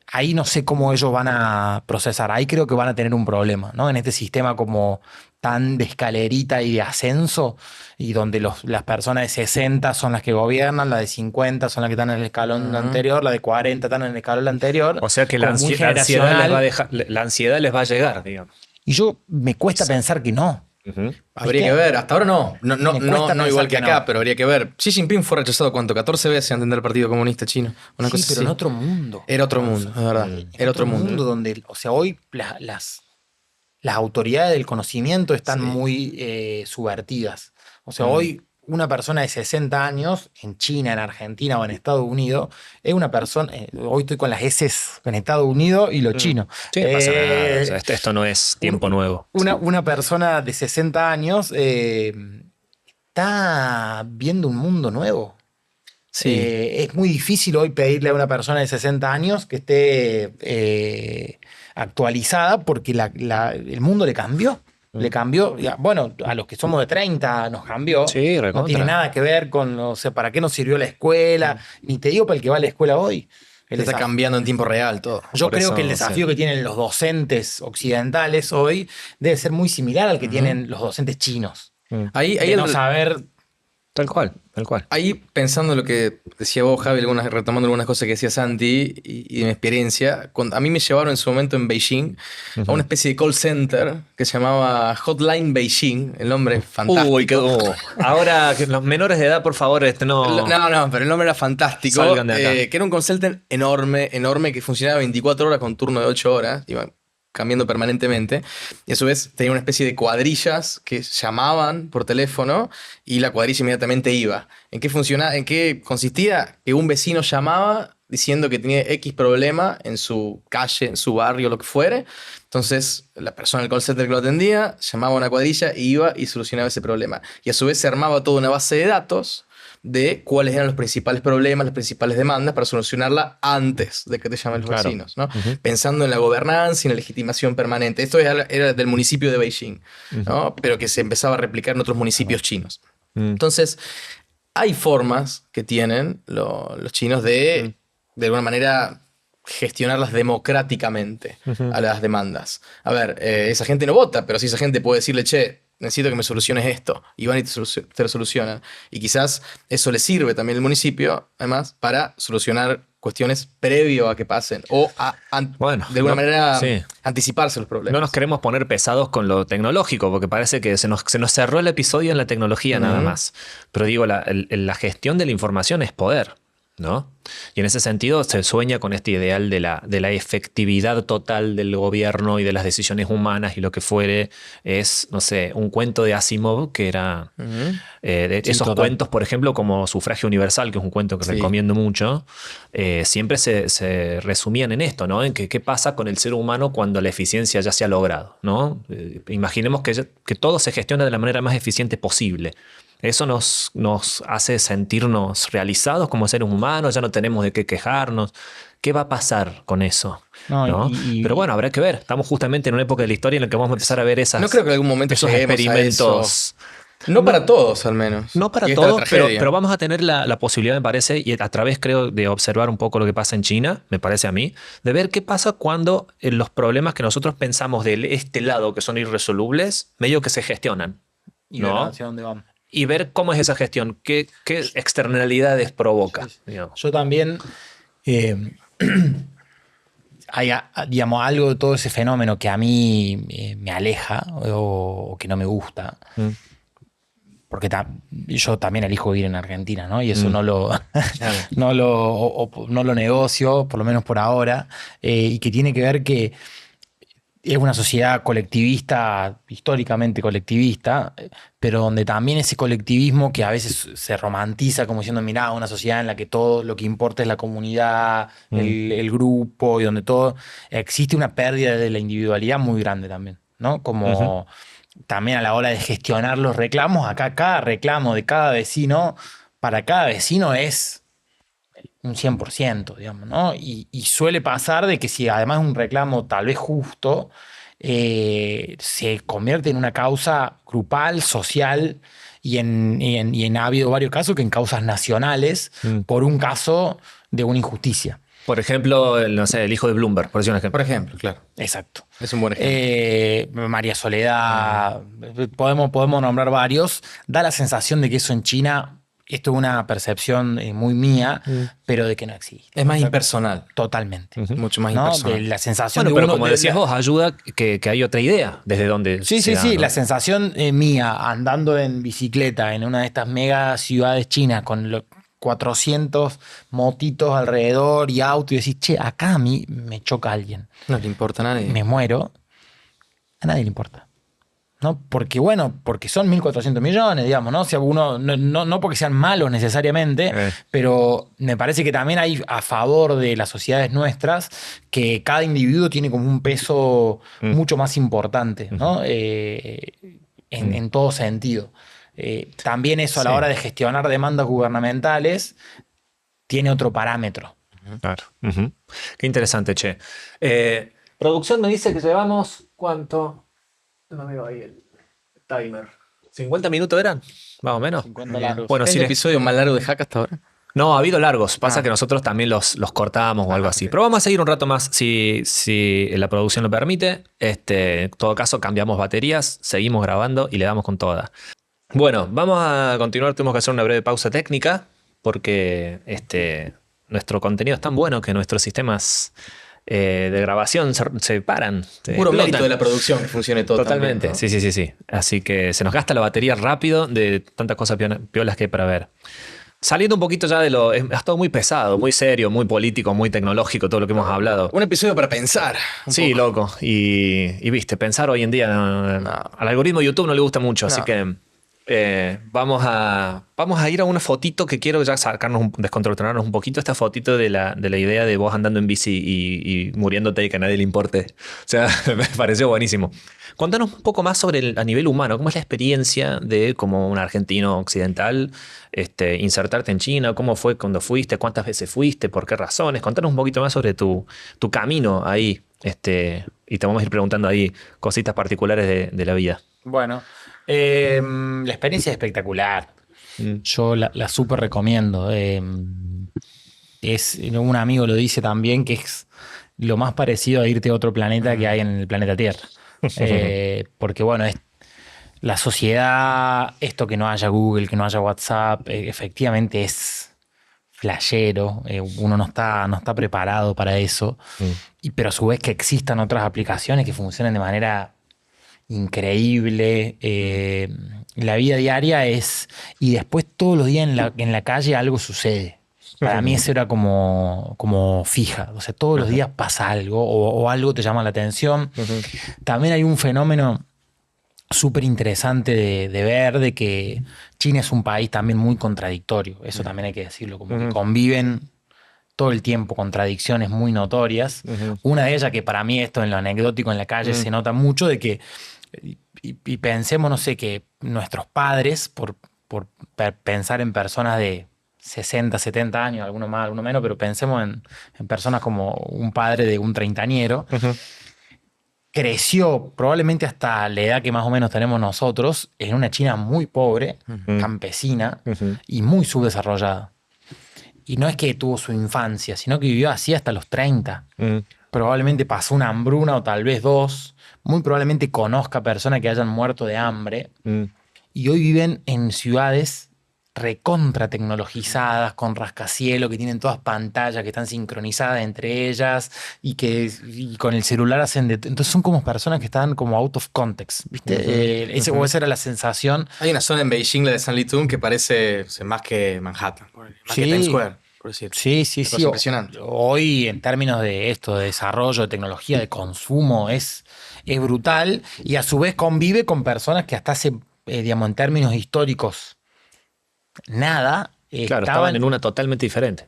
Ahí no sé cómo ellos van a procesar. Ahí creo que van a tener un problema, ¿no? En este sistema como tan de escalerita y de ascenso, y donde las personas de 60 son las que gobiernan, las de 50 son las que están en el escalón anterior, las de 40 están en el escalón anterior. O sea que la como muy ansiedad les generacional. va a dejar, la ansiedad les va a llegar, digamos. Y yo me cuesta pensar que no. Habría ¿Viste? que ver, hasta ahora no. No, Me cuesta no igual pensar que que acá, no. pero habría que ver. Xi Jinping fue rechazado, ¿cuánto? 14 veces antes del Partido Comunista Chino. Una Sí, cosa pero así. en otro mundo. Era otro mundo, es verdad. Era otro mundo. donde, o sea, hoy las autoridades del conocimiento están Sí. muy subvertidas. O sea, hoy una persona de 60 años en China, en Argentina o en Estados Unidos es una persona. Hoy estoy con las S en Estados Unidos y los chinos. Sí, no pasa nada. O sea, esto no es tiempo nuevo. Una persona de 60 años está viendo un mundo nuevo. Sí. Es muy difícil hoy pedirle a una persona de 60 años que esté actualizada porque el mundo le cambió. Le cambió, bueno, a los que somos de 30 nos cambió. Sí, no recontra. tiene nada que ver con, o sea, para qué nos sirvió la escuela. Ni te digo para el que va a la escuela hoy. El Está desafío- cambiando en tiempo real todo. Yo Por creo eso, que el desafío que tienen los docentes occidentales hoy debe ser muy similar al que tienen los docentes chinos. Ahí, De no saber. Tal cual, tal cual. ahí pensando en lo que decía vos, Javi, retomando algunas cosas que decía Santi y de mi experiencia, a mí me llevaron en su momento en Beijing a una especie de call center que se llamaba Hotline Beijing. El nombre es fantástico. Uy, ahora que los menores de edad, por favor, no. No, pero el nombre era fantástico. Salgan de acá. Que era un call center enorme, enorme, que funcionaba 24 horas con turno de 8 horas. Iba cambiando permanentemente. Y a su vez tenía una especie de cuadrillas que llamaban por teléfono y la cuadrilla inmediatamente iba. ¿En qué funcionaba? ¿En qué consistía? Que un vecino llamaba diciendo que tenía X problema en su calle, en su barrio, lo que fuere. Entonces, la persona del call center que lo atendía llamaba a una cuadrilla y iba y solucionaba ese problema. Y a su vez se armaba toda una base de datos de cuáles eran los principales problemas, las principales demandas para solucionarla antes de que te llamen los Claro. vecinos, ¿no? Pensando en la gobernanza y en la legitimación permanente. Esto era del municipio de Beijing, ¿no? Pero que se empezaba a replicar en otros municipios chinos. Entonces, hay formas que tienen los chinos de alguna manera, gestionarlas democráticamente a las demandas. A ver, esa gente no vota, pero sí esa gente puede decirle, che, necesito que me soluciones esto. Y van y te lo solucionan. Y quizás eso le sirve también al municipio, además, para solucionar cuestiones previo a que pasen. O Bueno, de alguna manera sí. anticiparse los problemas. No nos queremos poner pesados con lo tecnológico, porque parece que se nos cerró el episodio en la tecnología nada más. Pero digo, la gestión de la información es poder, ¿no? Y en ese sentido se sueña con este ideal de la efectividad total del gobierno y de las decisiones humanas y lo que fuere. Es, no sé, un cuento de Asimov que era... de Sí, esos total. cuentos, por ejemplo, como Sufragio Universal, que es un cuento que Sí. recomiendo mucho, siempre se resumían en esto, ¿no? En que qué pasa con el ser humano cuando la eficiencia ya se ha logrado, ¿no? Imaginemos que todo se gestiona de la manera más eficiente posible. Eso nos hace sentirnos realizados como seres humanos, ya no tenemos de qué quejarnos. ¿Qué va a pasar con eso? No, ¿No? Pero bueno, habrá que ver. Estamos justamente en una época de la historia en la que vamos a empezar a ver No creo que en algún momento esos lleguemos a experimentos. eso. No para todos, al menos. No para Y esta es la todos, pero tragedia. vamos a tener la posibilidad, me parece, y a través, creo, de observar un poco lo que pasa en China, me parece a mí, de ver qué pasa cuando los problemas que nosotros pensamos de este lado, que son irresolubles, medio que se gestionan. Y ¿no? ver hacia dónde vamos. Y ver cómo es esa gestión, qué externalidades provoca. Digamos. Yo también hay, digamos, algo de todo ese fenómeno que a mí me aleja o que no me gusta. Porque yo también elijo vivir en Argentina, ¿no? Y eso no lo negocio, por lo menos por ahora. Y que tiene que ver que es una sociedad colectivista, históricamente colectivista, pero donde también ese colectivismo que a veces se romantiza como diciendo, mirá, una sociedad en la que todo lo que importa es la comunidad, el grupo, y donde todo existe una pérdida de la individualidad muy grande también, ¿no? Como también a la hora de gestionar los reclamos, acá cada reclamo de cada vecino, para cada vecino es un 100%, digamos, ¿no? Y suele pasar de que si además es un reclamo tal vez justo, se convierte en una causa grupal, social, y ha habido varios casos que en causas nacionales por un caso de una injusticia. Por ejemplo, no sé, el hijo de Bloomberg, por decir un ejemplo. Por ejemplo, claro. Exacto. Es un buen ejemplo. María Soledad, podemos nombrar varios. Da la sensación de que eso en China, esto es una percepción muy mía, pero de que no existe. Es más impersonal. Totalmente. Mucho más ¿No? impersonal. De la sensación Bueno, de pero uno, como decías vos, ayuda que hay otra idea desde donde Sí, se da, ¿no? la sensación mía andando en bicicleta en una de estas mega ciudades chinas con 400 motitos alrededor y auto y decís, che, acá a mí me choca alguien. No le importa a nadie. Me muero. A nadie le importa. ¿No? Porque, bueno, porque son 1.400 millones, digamos, ¿no? Si alguno, no porque sean malos necesariamente, pero me parece que también hay a favor de las sociedades nuestras que cada individuo tiene como un peso mucho más importante, ¿no? En todo sentido. También eso a la hora de gestionar demandas gubernamentales tiene otro parámetro. Claro. Qué interesante, che. Producción me dice que llevamos, ¿cuánto? No me veo ahí el timer. ¿50 minutos eran? Más o menos. 50 largos. Bueno, ¿Es sí. el episodio más largo de Hack hasta ahora? No, ha habido largos. Pasa que nosotros también los cortamos o algo así. Ok. Pero vamos a seguir un rato más si la producción lo permite. En todo caso, cambiamos baterías, seguimos grabando y le damos con toda. Bueno, vamos a continuar. Tuvimos que hacer una breve pausa técnica porque nuestro contenido es tan bueno que nuestros sistemas de grabación se paran. se Puro explotan. mérito de la producción que funcione todo. Totalmente, también, ¿no? sí. Así que se nos gasta la batería rápido de tantas cosas piolas que hay para ver. Saliendo un poquito ya de ha estado muy pesado, muy serio, muy político, muy tecnológico, todo lo que hemos hablado. Un episodio para pensar. un Sí, poco. loco. Y viste, pensar hoy en día al algoritmo de YouTube no le gusta mucho, así No. que Vamos a ir a una fotito que quiero ya descontracturarnos un poquito. Esta fotito de la idea de vos andando en bici y muriéndote y que a nadie le importe. O sea, me pareció buenísimo. Cuéntanos un poco más sobre a nivel humano. ¿Cómo es la experiencia de, como un argentino occidental, insertarte en China? ¿Cómo fue cuando fuiste? ¿Cuántas veces fuiste? ¿Por qué razones? Contanos un poquito más sobre tu camino ahí. Y te vamos a ir preguntando ahí cositas particulares de la vida. Bueno, la experiencia es espectacular. Mm. Yo la súper recomiendo. Un amigo lo dice también que es lo más parecido a irte a otro planeta que hay en el planeta Tierra. Porque bueno, la sociedad, esto que no haya Google, que no haya WhatsApp, efectivamente es flashero. Uno no está preparado para eso. Pero a su vez que existan otras aplicaciones que funcionen de manera increíble. La vida diaria es... Y después todos los días en la calle algo sucede. Para mí eso era como fija. O sea, todos los días pasa algo o algo te llama la atención. También hay un fenómeno súper interesante de ver, de que China es un país también muy contradictorio. Eso también hay que decirlo. Como que conviven todo el tiempo contradicciones muy notorias. Una de ellas, que para mí esto en lo anecdótico en la calle se nota mucho, de que, y pensemos, no sé, que nuestros padres, por pensar en personas de 60, 70 años, algunos más, algunos menos, pero pensemos en personas como un padre de un treintañero, creció probablemente hasta la edad que más o menos tenemos nosotros en una China muy pobre, campesina y muy subdesarrollada. Y no es que tuvo su infancia, sino que vivió así hasta los 30. Probablemente pasó una hambruna o tal vez dos. Muy probablemente conozca personas que hayan muerto de hambre. Y hoy viven en ciudades recontra tecnologizadas, con rascacielos, que tienen todas pantallas que están sincronizadas entre ellas y con el celular hacen de... Entonces son como personas que están como out of context, ¿viste? Esa era la sensación. Hay una zona en Beijing, la de Sanlitun, que parece más que Manhattan, más que Times Square, por decir. Sí. Impresionante. Hoy, en términos de esto, de desarrollo, de tecnología, de consumo, es brutal, y a su vez convive con personas que hasta hace, digamos, en términos históricos, nada, Claro, estaban en una totalmente diferente.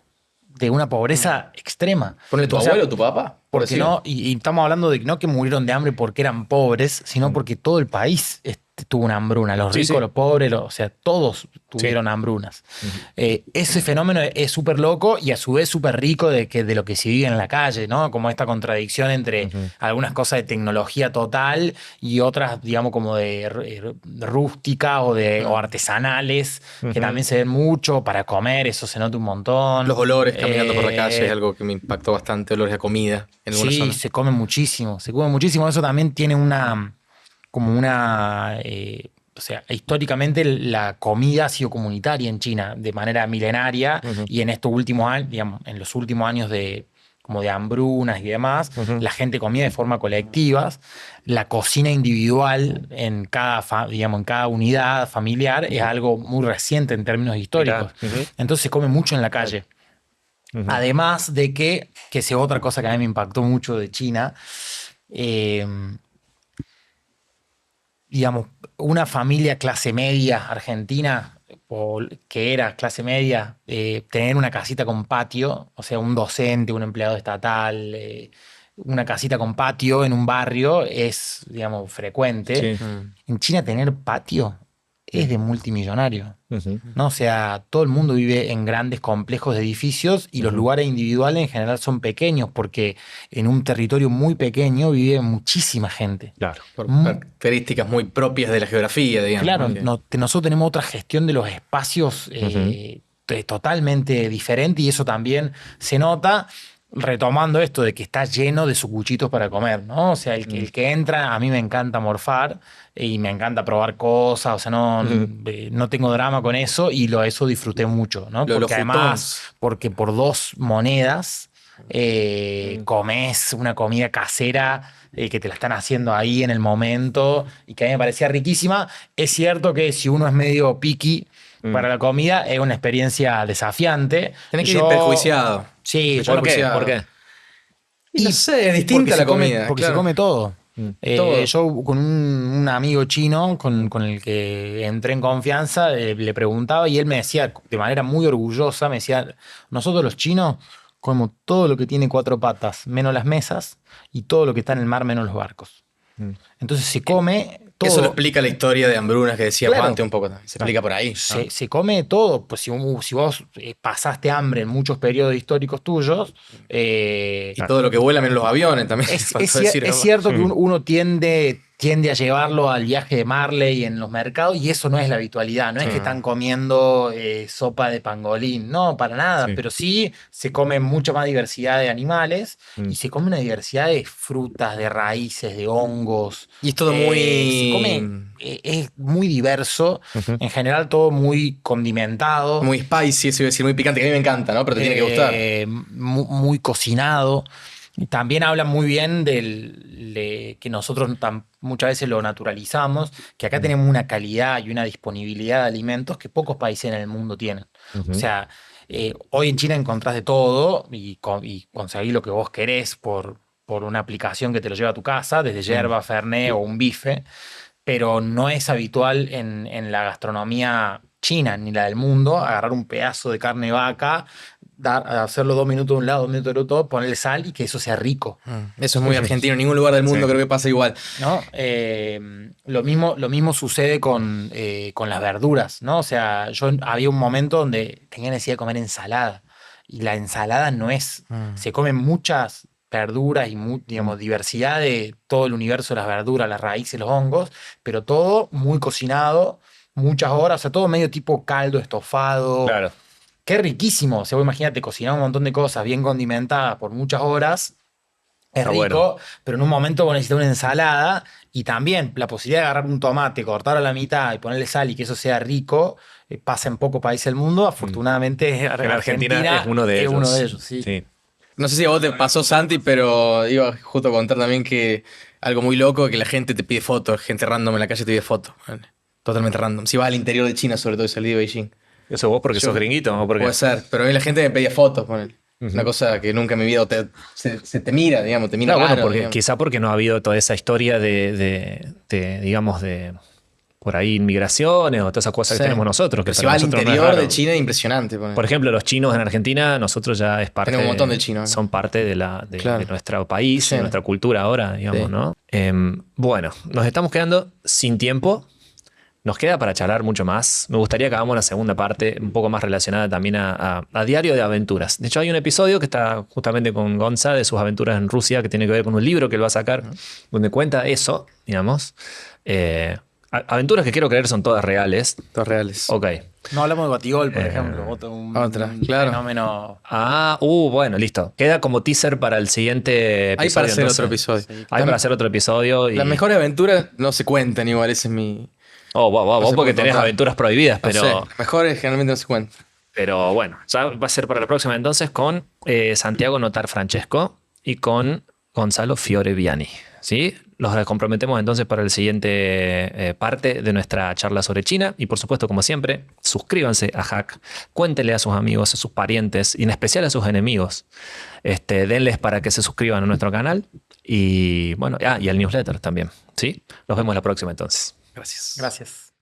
de una pobreza extrema. Ponle tu O sea, abuelo o tu papá. por porque decir. no, y estamos hablando de no que murieron de hambre porque eran pobres, sino porque todo el país tuvo una hambruna. Los Sí, ricos, sí. los pobres, o sea, todos tuvieron hambrunas. Ese fenómeno es súper loco y a su vez súper rico de lo que se vive en la calle, ¿no? Como esta contradicción entre algunas cosas de tecnología total y otras, digamos, como de rústicas o artesanales, que también se ven mucho para comer, eso se nota un montón. Los olores caminando por la calle es algo que me impactó bastante, olores a comida en algunas Sí, zonas. se come muchísimo, Eso también tiene o sea, históricamente la comida ha sido comunitaria en China de manera milenaria y en estos últimos años, digamos, en los últimos años como de hambrunas y demás, la gente comía de forma colectiva. La cocina individual en cada unidad familiar es algo muy reciente en términos históricos. Entonces se come mucho en la calle. Además de que es otra cosa que a mí me impactó mucho de China, digamos, una familia clase media argentina, o que era clase media, tener una casita con patio, o sea, un docente, un empleado estatal, una casita con patio en un barrio es, digamos, frecuente. Sí. En China tener patio es de multimillonario, ¿no? O sea, todo el mundo vive en grandes complejos de edificios y los lugares individuales en general son pequeños porque en un territorio muy pequeño vive muchísima gente. Claro. Por características muy propias de la geografía, digamos. Claro, porque- nosotros tenemos otra gestión de los espacios totalmente diferente y eso también se nota. Retomando esto de que está lleno de sucuchitos para comer, ¿no? O sea, el que entra, a mí me encanta morfar y me encanta probar cosas, o sea, no tengo drama con eso y eso disfruté mucho, ¿no? Los Porque además, jutones. porque por 2 monedas comes una comida casera que te la están haciendo ahí en el momento y que a mí me parecía riquísima. Es cierto que si uno es medio picky para la comida, es una experiencia desafiante. Tenés que ir perjuiciado. Sí, ¿Por qué? ¿Por qué? Y no sé, es distinta la comida. Porque claro. se come todo. Todo. Yo con un amigo chino con el que entré en confianza, le preguntaba y él me decía de manera muy orgullosa, me decía, nosotros los chinos comemos todo lo que tiene cuatro patas, menos las mesas, y todo lo que está en el mar, menos los barcos. Entonces se come todo. Eso lo explica la historia de hambrunas que decíamos Claro. antes un poco también. Se explica por ahí. Se come todo. Pues si vos pasaste hambre en muchos periodos históricos tuyos, Y todo lo que vuela menos los aviones también. es faltó decir, ¿no? cierto que uno tiende a llevarlo al viaje de Marley en los mercados y eso no es la habitualidad. No es que están comiendo sopa de pangolín, no, para nada. Sí. Pero sí se come mucha más diversidad de animales y se come una diversidad de frutas, de raíces, de hongos. Y es todo muy... Se come, es muy diverso. En general todo muy condimentado. Muy spicy, eso iba a decir, muy picante, que a mí me encanta, ¿no? Pero te tiene que gustar. Muy cocinado. Y también hablan muy bien que nosotros muchas veces lo naturalizamos, que acá tenemos una calidad y una disponibilidad de alimentos que pocos países en el mundo tienen. O sea, hoy en China encontrás de todo y conseguís lo que vos querés por una aplicación que te lo lleva a tu casa, desde yerba, fernet o un bife, pero no es habitual en la gastronomía china ni la del mundo agarrar un pedazo de carne de vaca, hacerlo 2 minutos de un lado, 2 minutos del otro, ponerle sal y que eso sea rico. Eso es muy argentino. En ningún lugar del mundo Sí. creo que pasa igual. ¿No? Lo mismo sucede con las verduras, ¿no? O sea, yo había un momento donde tenía necesidad de comer ensalada y la ensalada no es... Se comen muchas verduras y digamos, diversidad de todo el universo de las verduras, las raíces, los hongos, pero todo muy cocinado, muchas horas, o sea, todo medio tipo caldo, estofado. Claro. Qué riquísimo. O sea, vos imagínate cocinar un montón de cosas bien condimentadas por muchas horas. Es Está rico, bueno. pero en un momento vos necesitas una ensalada y también la posibilidad de agarrar un tomate, cortarlo a la mitad y ponerle sal y que eso sea rico, pasa en pocos países del mundo. Afortunadamente, En Argentina es uno de ellos. sí. No sé si a vos te pasó, Santi, pero iba justo a contar también que algo muy loco, que la gente te pide fotos, gente random en la calle te pide fotos. Totalmente random. Si vas al interior de China, sobre todo, y salí de Beijing. ¿Eso vos porque Yo- sos gringuito o porque Puede ser, pero a mí la gente me pedía fotos, ponele. Una cosa que nunca en mi vida se te mira, digamos, te mira No, bueno, raro, porque, digamos. quizá porque no ha habido toda esa historia digamos, de por ahí inmigraciones o todas esas cosas Sí. que tenemos nosotros. Que Pero si para vas al nosotros no es interior raro. de China, impresionante. Ponele. Por ejemplo, los chinos en Argentina, nosotros ya es parte. Tenemos un montón de chinos, ¿no? Son parte de Claro. de nuestro país, Sí. de nuestra cultura ahora, digamos, Sí. ¿no? Bueno, nos estamos quedando sin tiempo. Nos queda para charlar mucho más. Me gustaría que hagamos una segunda parte un poco más relacionada también a Diario de Aventuras. De hecho, hay un episodio que está justamente con Gonza de sus aventuras en Rusia, que tiene que ver con un libro que él va a sacar, donde cuenta eso, digamos. Aventuras que quiero creer son todas reales. Todos reales. Ok. No hablamos de batigol, por ejemplo. Un claro. fenómeno. Bueno, listo. Queda como teaser para el siguiente episodio. Hay para hacer entonces. otro episodio. Hay para hacer otro episodio. Y... Las mejores aventuras no se cuentan igual, ese es mi... Vos No se porque puede tenés contar. aventuras prohibidas, No pero... sé, las mejores generalmente no se cuentan. Pero bueno, ya va a ser para la próxima entonces con Santiago Notar Francesco y con Gonzalo Fiore Viani. ¿Sí? Los comprometemos entonces para el siguiente parte de nuestra charla sobre China. Y por supuesto, como siempre, suscríbanse a Hack, cuéntenle a sus amigos, a sus parientes y en especial a sus enemigos. Denles para que se suscriban a nuestro canal y bueno, y al newsletter también. ¿Sí? Nos vemos la próxima entonces. Gracias. Gracias.